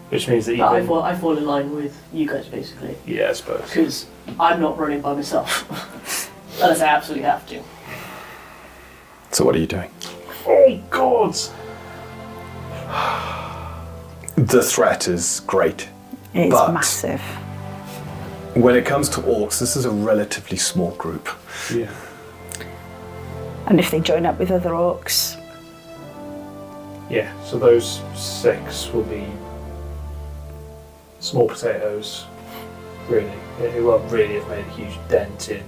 Which means that you But can... I fall in line with you guys, basically. Yeah, I suppose. Because I'm not running by myself. Unless I absolutely have to. So what are you doing? Oh, God! The threat is great. It's But- massive. When it comes to orcs, this is a relatively small group. Yeah. And if they join up with other orcs, Yeah, so those 6 will be small potatoes, really. It won't really have made a huge dent in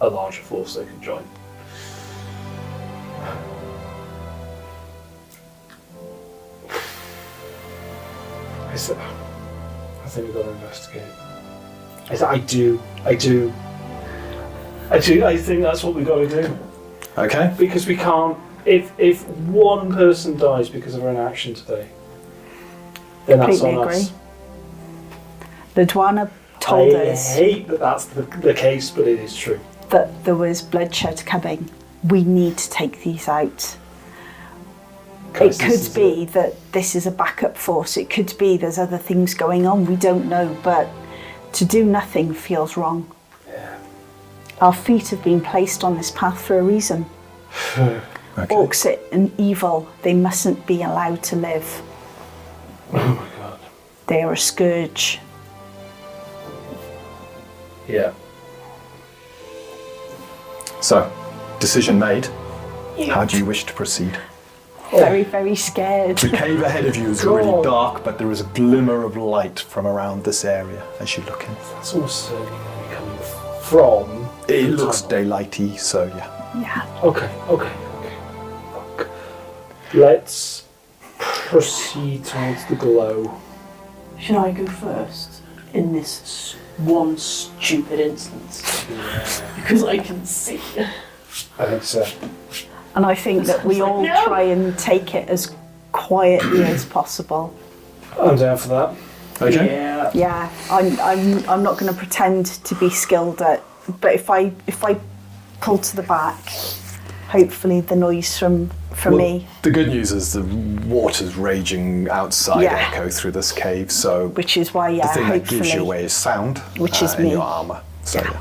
a larger force they can join. I think we've got to investigate. I think that's what we've got to do. Okay? Because we can't. If one person dies because of our inaction today, then that's on completely us. agree. The Dwana told I us hate that that's the case, but it is true. that there was bloodshed coming. We need to take these out. It could be that this is a backup force. It could be there's other things going on. We don't know, but to do nothing feels wrong. Yeah. Our feet have been placed on this path for a reason. Okay. Orcs are evil. They mustn't be allowed to live. Oh my god. They are a scourge. Yeah. So, decision made. How do you wish to proceed? Very, very scared. The cave ahead of you is really dark, but there is a glimmer of light from around this area as you look in. That's almost certainly going to be coming from. It the looks tunnel. daylighty, so yeah. Yeah. Okay. Fuck. Let's proceed towards the glow. Should I go first in this one stupid instance? Yeah. Because I can see. I think so. And I think that we all No. try and take it as quietly as possible. I'm down for that. Okay? Yeah. Yeah, I'm not going to pretend to be skilled at, but if I pull to the back hopefully the noise from me, The good news is the water's raging outside Yeah. echo through this cave, so which is why, the thing that gives you hopefully, away is sound, Which is in me. your armour. So yeah.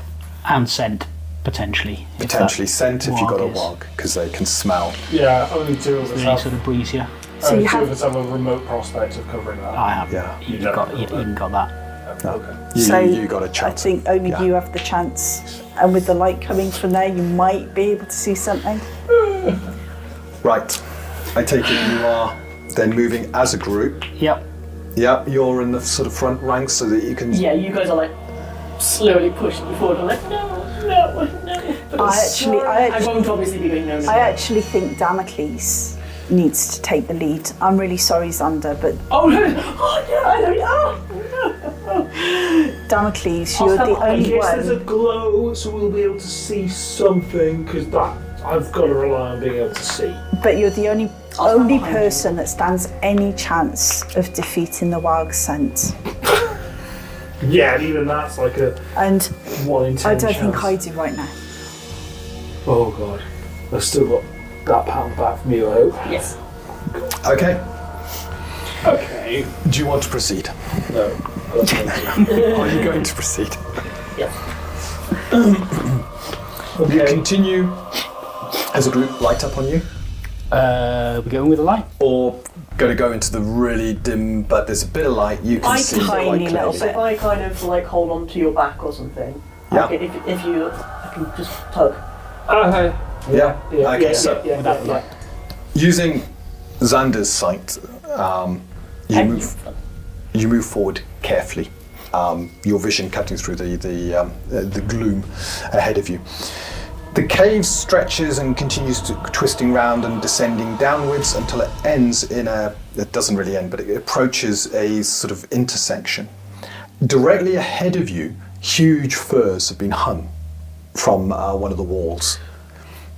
And scent, potentially. if Potentially that scent if you've got a warg is wog, because they can smell. Yeah, only two of us Really have. sort of breezier. So Only you two have- of us have a remote prospect of covering that. I have. Yeah. You've don't got, have you that. even got that. Okay. You got a I chance. think only Yeah. you have the chance, and with the light coming from there, you might be able to see something. Right. I take it you are then moving as a group. Yep. Yeah, you're in the sort of front ranks so that you can. Yeah, you guys are like slowly pushing me forward. I'm like, no. But I'm going to obviously be going no. I actually think Damocles needs to take the lead. I'm really sorry, Xander, but Oh no! Oh no! Damocles, you're the I only guess there's a one. glow, so we'll be able to see something, because that I've got to rely on being able to see. But you're the only stand behind person that stands any chance of defeating the wild scent. Yeah, and even that's like a And 1 in 10 I don't think chance. I do right now. Oh god, I've still got that pat on the back from you, I hope. Yes. Okay. Okay. Do you want to proceed? No. I don't think so. Are you going to proceed? Yes. You Okay. continue as a group, light up on you, We're going with the light. or going to go into the really dim, but there's a bit of light you can I see tiny quite little clearly. So if I kind of like hold on to your back or something, Yeah. if you, I can just tug. Okay. Yeah. Yeah. Okay, yeah, so yeah, yeah, yeah. using Xander's sight, you And move forward carefully. Your vision cutting through the gloom ahead of you. The cave stretches and continues to twisting round and descending downwards until it ends in it doesn't really end, but it approaches a sort of intersection. Directly ahead of you, huge firs have been hung from one of the walls.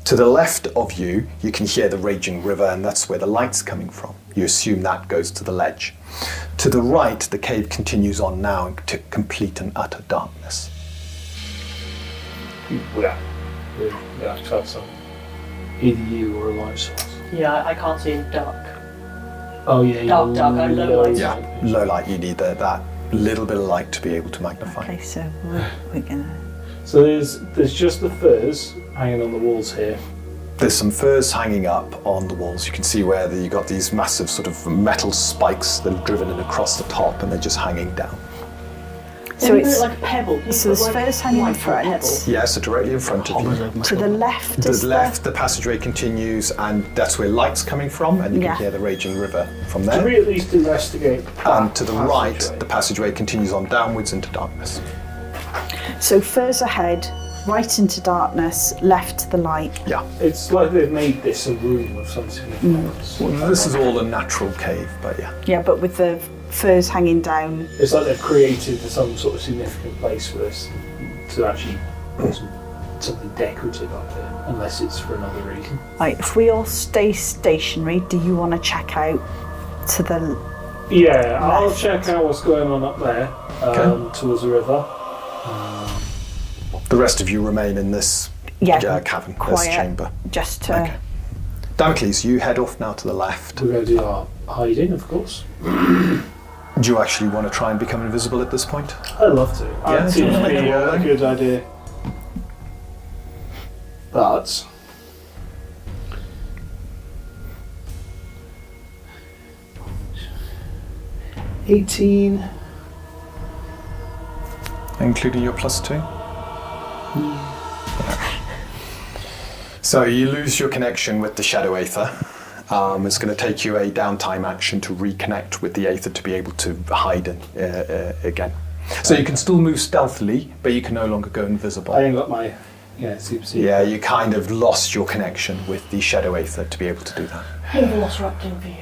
To the left of you, you can hear the raging river, and that's where the light's coming from. You assume that goes to the ledge. To the right, the cave continues on now into complete and utter darkness. Yeah. Yeah, I tried some. Either you or a light source. Yeah, I can't see in dark. Oh yeah, Dark, and low light. Yeah, low light, you need that little bit of light to be able to magnify. Okay, so we're gonna. So there's just the furs hanging on the walls here. There's some firs hanging up on the walls. You can see where you got these massive sort of metal spikes that are driven in across the top, and they're just hanging down. So Maybe it's like a pebble. so there's firs hanging in front. Yeah, so directly in front of Hovers you. over my To the shoulder. left To is the left, the passageway continues, and that's where light's coming from, and you Yeah. can hear the raging river from Can there. we at least investigate? And to the right, passageway? the passageway continues on downwards into darkness. So firs ahead, right into darkness, left to the light. Yeah. It's like they've made this a room of some significance. This is all a natural cave, but yeah. Yeah, but with the firs hanging down. It's like they've created some sort of significant place for this to actually put something decorative up there, unless it's for another reason. Right, if we all stay stationary, do you want to check out to the? Yeah, I'll Left. check out what's going on up there towards the river. The rest of you remain in this cavern, this quiet, chamber. just to. Okay. Damocles, you head off now to the left. We're going to do our hiding, of course. Do you actually want to try and become invisible at this point? I'd love to. Yeah, It seems to make be a roll a then. good idea. But 18. Including your +2? So you lose your connection with the Shadow Aether. It's going to take you a downtime action to reconnect with the Aether to be able to hide again. So you can still move stealthily, but you can no longer go invisible. I ain't got my super secret. Yeah, you kind of lost your connection with the Shadow Aether to be able to do that. Velociraptor view.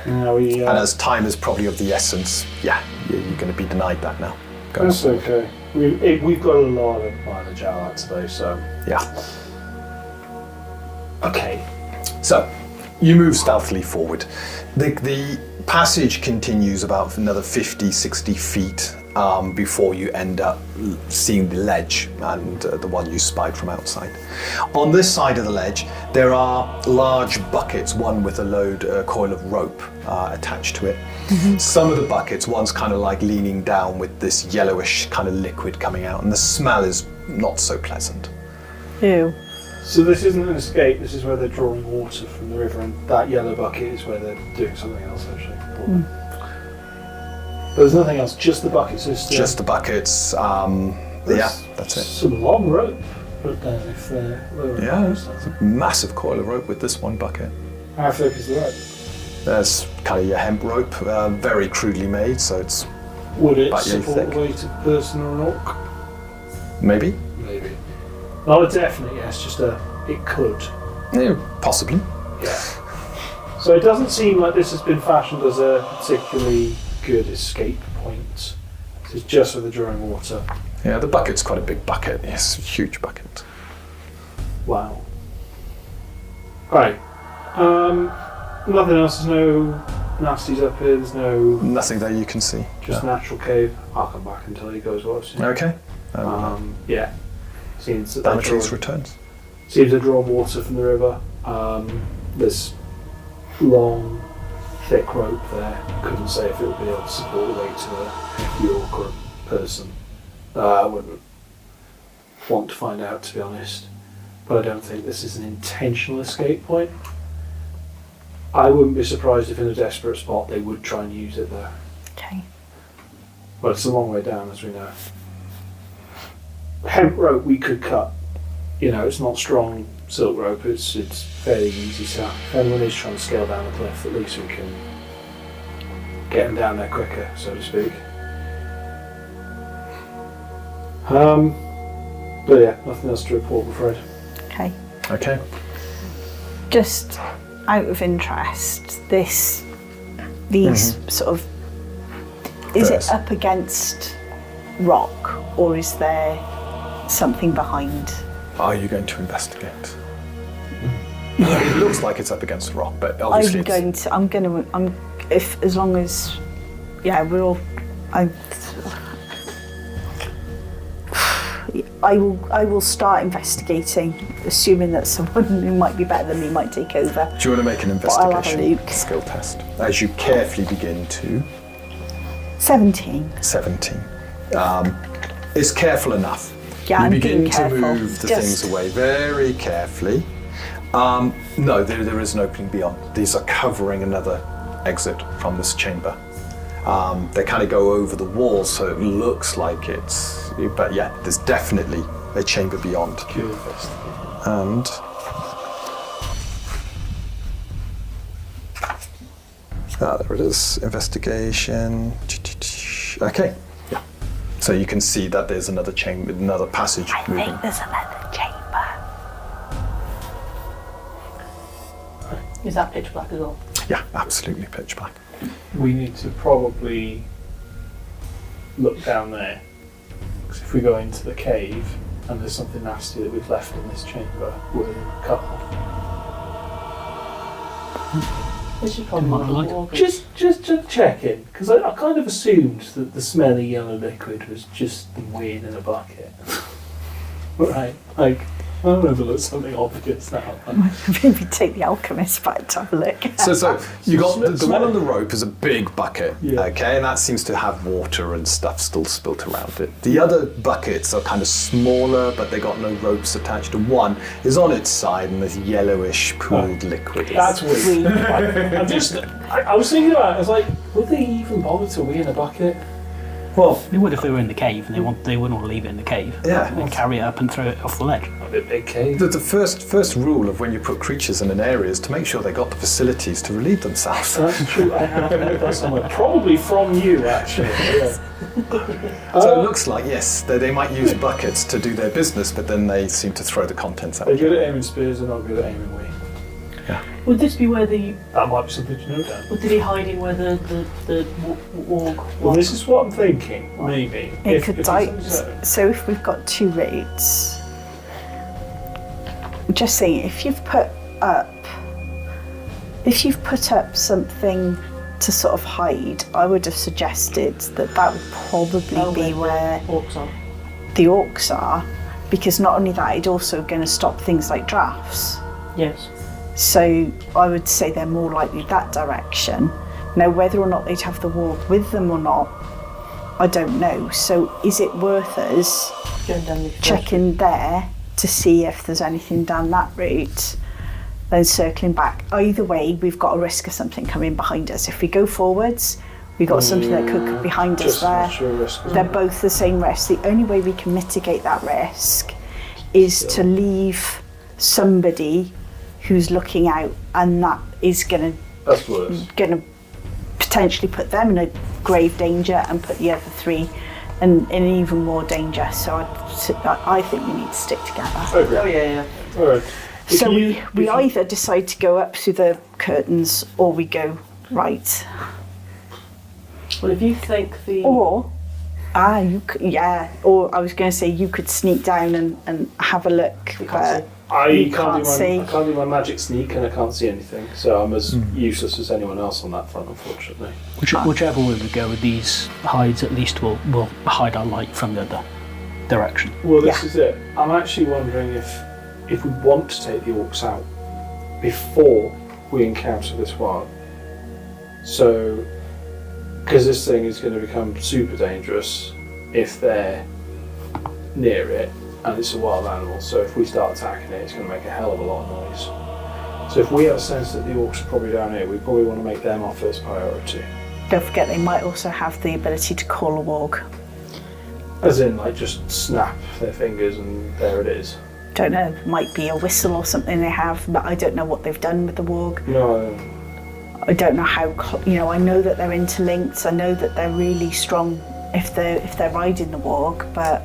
Yeah, we, And as time is probably of the essence, yeah, you're going to be denied that now. Going that's forward. okay. We've got a lot of mileage out of that today, so. Yeah. Okay. So, you move stealthily forward. The passage continues about another 50, 60 feet before you end up seeing the ledge and the one you spied from outside. On this side of the ledge, there are large buckets, one with a coil of rope attached to it. Some of the buckets, one's kind of like leaning down with this yellowish kind of liquid coming out, and the smell is not so pleasant. Ew. So this isn't an escape, this is where they're drawing water from the river, and that yellow bucket is where they're doing something else, actually. But there's nothing else, just the buckets. Just the buckets, yeah, that's it. Some long rope, but then if they're lower Yeah, there's a massive coil of rope with this one bucket. How thick is the rope? There's kind of your hemp rope, very crudely made, so it's Would it about yay support thick. the weight of a person or an orc? Maybe. Maybe. Not a definite yes, just it could. Yeah, possibly. Yeah. So it doesn't seem like this has been fashioned as a particularly good escape point. It's just for the drawing water. Yeah, the bucket's quite a big bucket. Yes, a huge bucket. Wow. Right. Nothing else. There's no nasties up here. There's no Nothing that you can see. just No. natural cave. I'll come back and tell you guys what I've seen. Okay. Yeah. Seems that they're Damocles drawing- returns. Seems they're drawing water from the river. There's long, thick rope there. Couldn't say if it would be able to support the weight of a hefty orc or a person. I wouldn't want to find out, to be honest. But I don't think this is an intentional escape point. I wouldn't be surprised if in a desperate spot they would try and use it there. Okay. But it's a long way down, as we know. Hemp rope we could cut. You know, it's not strong silk rope, it's fairly easy to. If anyone is trying to scale down the cliff, at least we can get them down there quicker, so to speak. But yeah, nothing else to report, I'm afraid. Okay. Okay. Just out of interest, these sort of, is First. it up against rock or is there something behind? Are you going to investigate? It looks like it's up against rock, but obviously as long as, yeah, we're all, I will start investigating, assuming that someone who might be better than me might take over. Do you want to make an I'll have a investigation look. skill test? As you carefully begin to 17. 17. It's careful enough. Yeah, you I'm begin being to careful. move the things away very carefully. No, there is an opening beyond. These are covering another exit from this chamber. They kind of go over the wall, so it looks like it's. But yeah, there's definitely a chamber beyond. Good investigation. And there it is. Investigation. Okay. Yeah. So you can see that there's another chamber, another passage moving. There's another chamber. Is that pitch black as well? Yeah, absolutely pitch black. We need to probably look down there. Because if we go into the cave and there's something nasty that we've left in this chamber, we're cut off. This is probably Might one like- of the Just checking, because I kind of assumed that the smelly yellow liquid was just weird in a bucket. Right, like, I'll overlook something obvious now. Maybe take the alchemist back to have a look. So you got the Smell one it. on the rope is a big bucket, Yeah. okay, and that seems to have water and stuff still spilt around it. The other buckets are kind of smaller, but they got no ropes attached to one. Is on its side, and this yellowish pooled liquid. That's weird. I was thinking about it, I was like, would they even bother to wee in a bucket? Well, They would if they were in the cave, and they wouldn't want to leave it in the cave. Yeah. They'd carry it up and throw it off the ledge. A bit big cave. the first rule of when you put creatures in an area is to make sure they got the facilities to relieve themselves. That's true, I have heard that somewhere. Probably from you, actually. Yeah. So it looks like, yes, they might use buckets to do their business, but then they seem to throw the contents out. They're good at aiming spears, they're not good at aiming wee. Would this be where the? That might be something to note down. Would they be hiding where the warg Well, was? this is what I'm thinking, maybe. It could it's die. on its own. So if we've got two routes, I'm just saying, if you've put up something to sort of hide, I would have suggested that would probably be where orcs are. the orcs are, because not only that, it's also going to stop things like drafts. Yes. So I would say they're more likely that direction. Now, whether or not they'd have the warg with them or not, I don't know. So is it worth us Going down the checking there to see if there's anything down that route, then circling back? Either way, we've got a risk of something coming behind us. If we go forwards, we've got something that could come behind us Just there. as much of a risk, isn't They're it? both the same risk. The only way we can mitigate that risk is to leave somebody who's looking out, and that is going That's worse. to potentially put them in a grave danger and put the other three in even more danger. So I think we need to stick together. Okay. Oh yeah. All right. So we either decide to go up through the curtains, or we go right. Well, if you think the Or you could, or I was going to say you could sneak down and have a look. But I you can't see. do my magic sneak, and I can't see anything, so I'm as useless as anyone else on that front, unfortunately. Whichever way we go with these hides, at least we'll hide our light from the other direction. Well, this Yeah. is it. I'm actually wondering if we want to take the orcs out before we encounter this wild. So, because this thing is going to become super dangerous if they're near it, and it's a wild animal, so if we start attacking it, it's going to make a hell of a lot of noise. So if we have a sense that the orcs are probably down here, we probably want to make them our first priority. don't forget, they might also have the ability to call a warg. As in, like, just snap their fingers and there it is. Don't know, might be a whistle or something they have, but I don't know what they've done with the warg. No, I don't know how, I know that they're interlinked. I know that they're really strong if they're riding the warg, but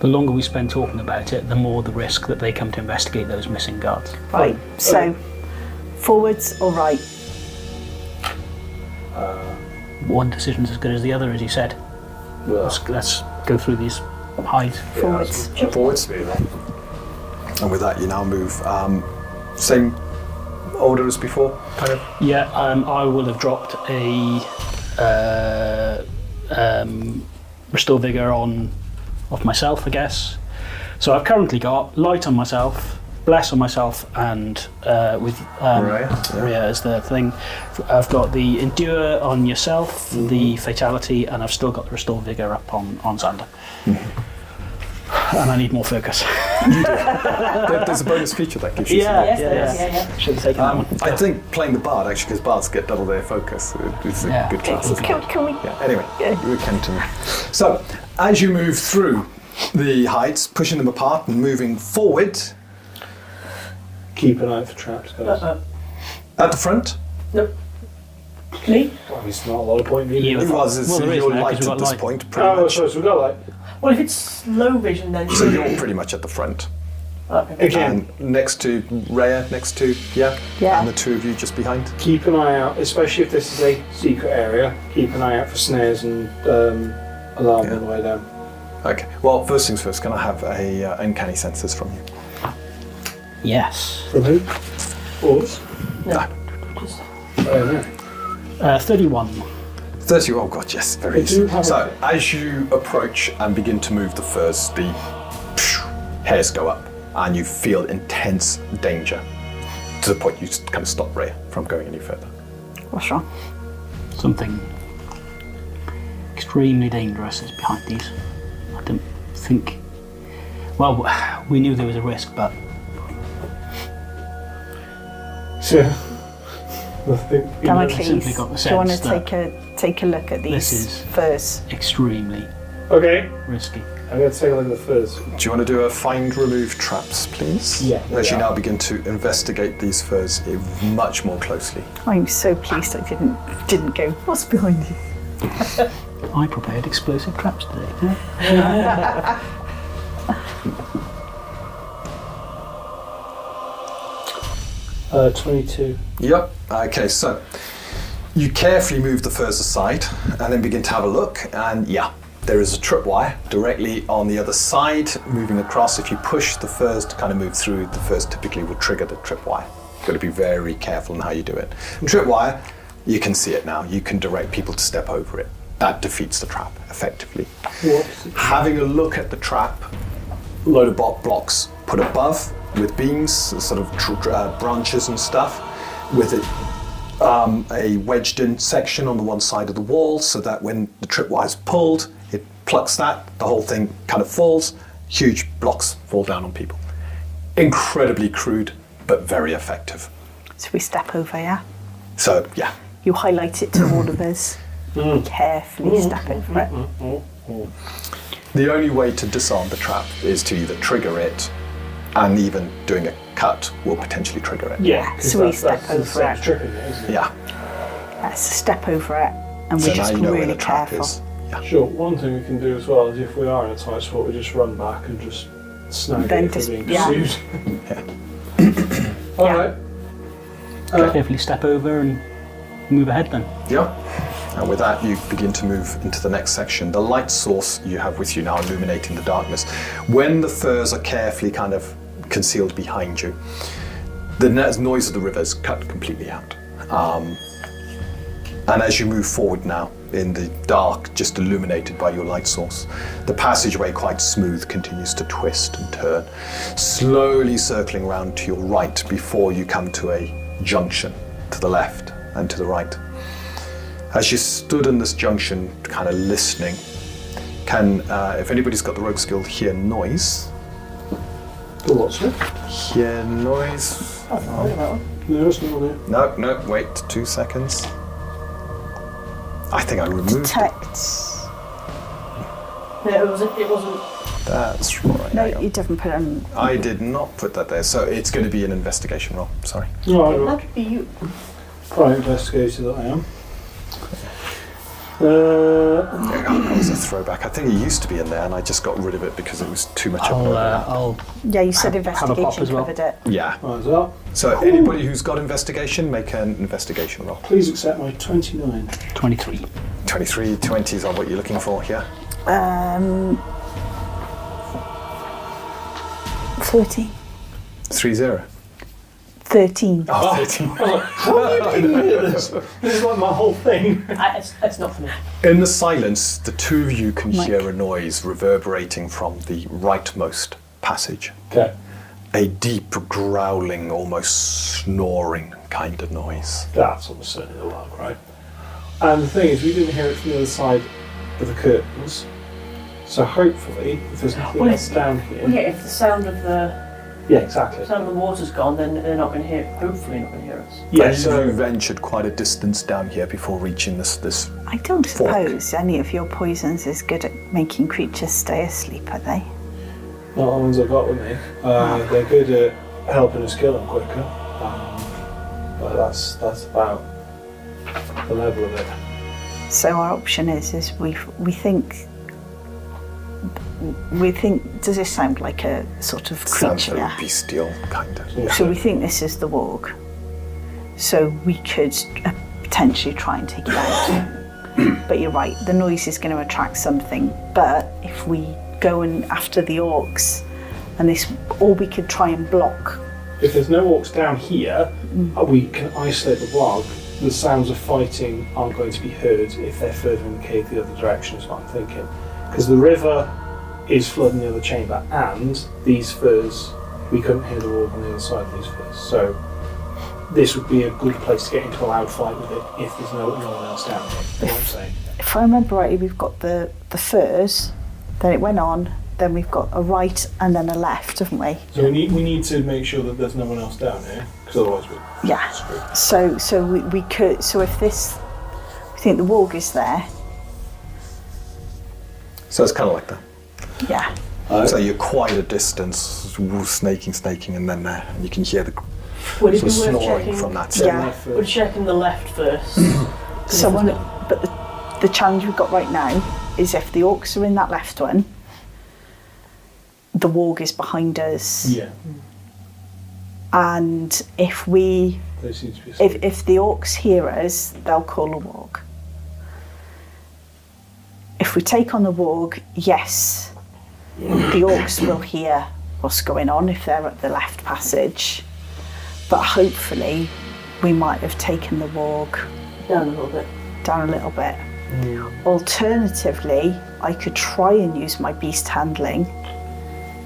The longer we spend talking about it, the more the risk that they come to investigate those missing guards. right. So, forwards or right? One decision's as good as the other, as you said. well, Let's go through these hides. Forwards. Forwards. And with that, you now move. Same order as before, kind of. Yeah, I will have dropped a restore vigor on of myself, I guess. So I've currently got light on myself, bless on myself, and with Rhea as the thing. I've got the endure on yourself, the fatality, and I've still got the restore vigor up on Xander. And I need more focus. There's a bonus feature that gives you. Yeah. Should have taken that one. I think playing the bard, actually, because bards get double their focus. It's a Yeah. good class. Isn't it? Can we? Yeah. Anyway, we can continue. So, as you move through the heights, pushing them apart and moving forward, keep an eye for traps, guys. at the front, Nope. Me? Well, it's not a lot of point being You- it was Well, there is your now, 'cause light we've at got this light. point, pretty Oh, much. so we've got like Well, if it's low vision, then So you're pretty much at the front. Okay. again. And next to Rhea, next to, Yeah. and the two of you just behind. Keep an eye out, especially if this is a secret area. Keep an eye out for snares and alarm on the way down. Okay, well, first things first, can I have a uncanny senses from you? Yes. From who? Orcs? No. No. 31. 30, oh god, yes, very They easy. do have So, as you approach and begin to move the furs, the hairs go up and you feel intense danger to the point you kind of stop Rhea from going any further. What's wrong? Something extremely dangerous is behind these. I don't think. Well, we knew there was a risk, but Yeah. Nothing. Damocles, simply got the do you want to sense that take a look at this these is- furs? extremely Okay, risky. I'm going to take a look at the furs. Do you want to do a find remove traps, please? Yeah. As you Yeah. now begin to investigate these furs much more closely. I'm so pleased I didn't go. What's behind you? I prepared explosive traps today. 22. Yep. Okay, so you carefully move the furs aside and then begin to have a look, and yeah, there is a tripwire directly on the other side moving across. If you push the furs to kind of move through, the furs typically will trigger the tripwire. You've got to be very careful in how you do it. Tripwire You can see it now. You can direct people to step over it. That defeats the trap, effectively. Having a look at the trap, load of blocks put above with beams, sort of branches and stuff, with it a wedged in section on the one side of the wall, so that when the tripwire's pulled, it plucks that, the whole thing kind of falls, huge blocks fall down on people. Incredibly crude, but very effective. So we step over, yeah? So, yeah. You highlight it to all of us. Carefully step over it. The only way to disarm the trap is to either trigger it, and even doing a cut will potentially trigger it. Yeah, So we step over it. Tripping it, isn't it? Yeah. Let's step over it, and So we're now just you know where really the trap careful. is. Yeah. Sure, one thing we can do as well is if we are in a tight spot, we just run back and just snag Then it if just- we're being yeah. pursued. Yeah. Alright. Carefully step over and move ahead then. Yeah. And with that, you begin to move into the next section. The light source you have with you now illuminating the darkness. When the firs are carefully kind of concealed behind you, the noise of the river is cut completely out. And as you move forward now, in the dark, just illuminated by your light source, the passageway, quite smooth, continues to twist and turn, slowly circling round to your right before you come to a junction to the left and to the right. As you stood in this junction, kind of listening, can, if anybody's got the rogue skill, hear noise? The what's it? Hear noise? No, it's not on there. No, wait 2 seconds. I think I removed it. Detect. No, it wasn't. That's right. No, hang on. you didn't put on. I did not put that there, so it's going to be an investigation roll. Sorry. Right, That could be you. private investigator that I am. That was a throwback. I think it used to be in there, and I just got rid of it because it was too much of I'll Yeah, you said Have a pop investigation as well. covered it. Yeah. Right, so So anybody who's got investigation, make an investigation roll. please accept my 29. 23. 23, 20s are what you're looking for here. 13. 30. 13. Oh, 13. This is like my whole thing. It's not for me. In the silence, the two of you can Mike. hear a noise reverberating from the rightmost passage. Okay. A deep growling, almost snoring kind of noise. That's almost certainly the log, right? And the thing is, we didn't hear it from the other side of the curtains. So hopefully, if there's nothing Well, else down here. Well, yeah, if the sound of the Exactly. water's gone, then they're not going to hear. Hopefully, not going to hear us. Yeah, And so you ventured quite a distance down here before reaching this. I don't Fork. suppose any of your poisons is good at making creatures stay asleep, are they? not the ones I got with me. They're good at helping us kill them quicker. But that's about the level of it. So our option is we think. Does this sound like a sort of Sounds creature? very bestial, kind of. Yeah. So we think this is the warg. So we could potentially try and take it out. But you're right, the noise is going to attract something. But if we go and after the orcs, and this, or we could try and block. If there's no orcs down here, we can isolate the log. The sounds of fighting aren't going to be heard if they're further in the cave the other direction, is what I'm thinking. Because the river is flooding the other chamber, and these firs, we couldn't hear the warg on the other side of these firs. So this would be a good place to get into a loud fight with it if there's no one else down here. Is what I'm saying. If I remember rightly, we've got the firs, then it went on, then we've got a right and then a left, haven't we? So we need to make sure that there's no one else down here, because otherwise we're Yeah. screwed. So we could. So if this, we think the warg is there. So it's kind of like that. Yeah. So you're quite a distance, snaking, and then there, and you can hear the Would it sort be of worth snoring checking? from that So side. Yeah. left We're first. checking the left first. So but the challenge we've got right now is if the orcs are in that left one, the warg is behind us, Yeah, and if we they seem to be asleep. if the orcs hear us, they'll call a warg. If we take on the warg, yes, the orcs will hear what's going on if they're at the left passage, but hopefully we might have taken the warg Down a little bit. Down a little bit. Alternatively, I could try and use my beast handling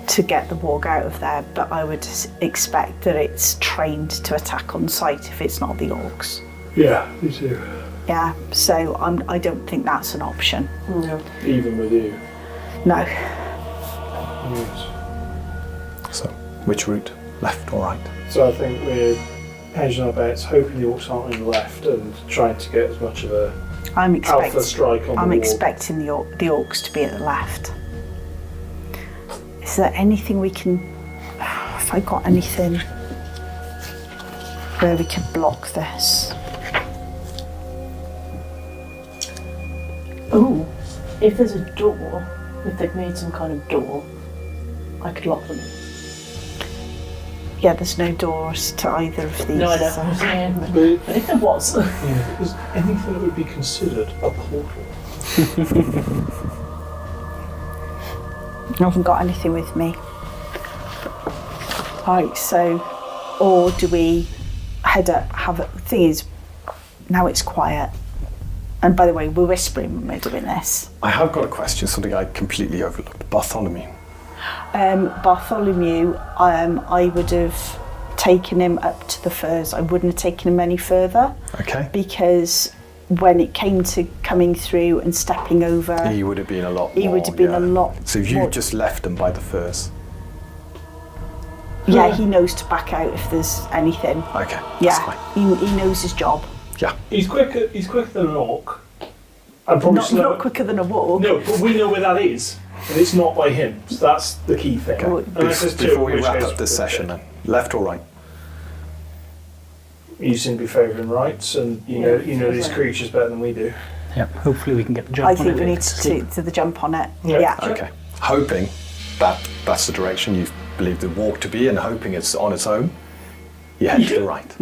to get the warg out of there, but I would expect that it's trained to attack on sight if it's not the orcs. Yeah, me too. Yeah, so I don't think that's an option. No. Even with you. No. Yes. So, which route? Left or right? So I think we're hedging our bets, hoping the orcs aren't on the left, and trying to get as much of a alpha strike on the I'm wall. expecting the orcs to be at the left. Is there anything we can... Have I got anything where we can block this? Ooh, if there's a door, if they've made some kind of door, I could lock them in. Yeah, there's no doors to either of these. No, I don't so- understand. But But if there was, yeah, if it was anything that would be considered a portal. I haven't got anything with me. Right, so, or do we head up, the thing is, now it's quiet. And by the way, we're whispering when we're doing this. I have got a question, something I completely overlooked. Bartholomew. Bartholomew, I would have taken him up to the firs. I wouldn't have taken him any further Okay. because when it came to coming through and stepping over, He would have been a lot he more. would have been yeah. a lot So if you more- just left them by the firs. yeah, he knows to back out if there's anything. Okay. That's Yeah, fine. he knows his job. Yeah. He's quicker than an orc. And probably Not slower. quicker than a walk. No, but we know where that is. And it's not by him. So that's the key thing. Okay. Unless there's two, Before we which wrap case up this we're session, okay. then, left or right? You seem to be favouring rights, and you know these creatures better than we do. Yep. Hopefully we can get the jump I on think it. we need to do the jump on it. Yeah. Yeah. Okay. Hoping that that's the direction you believe the walk to be, and hoping it's on its own, you head to the right.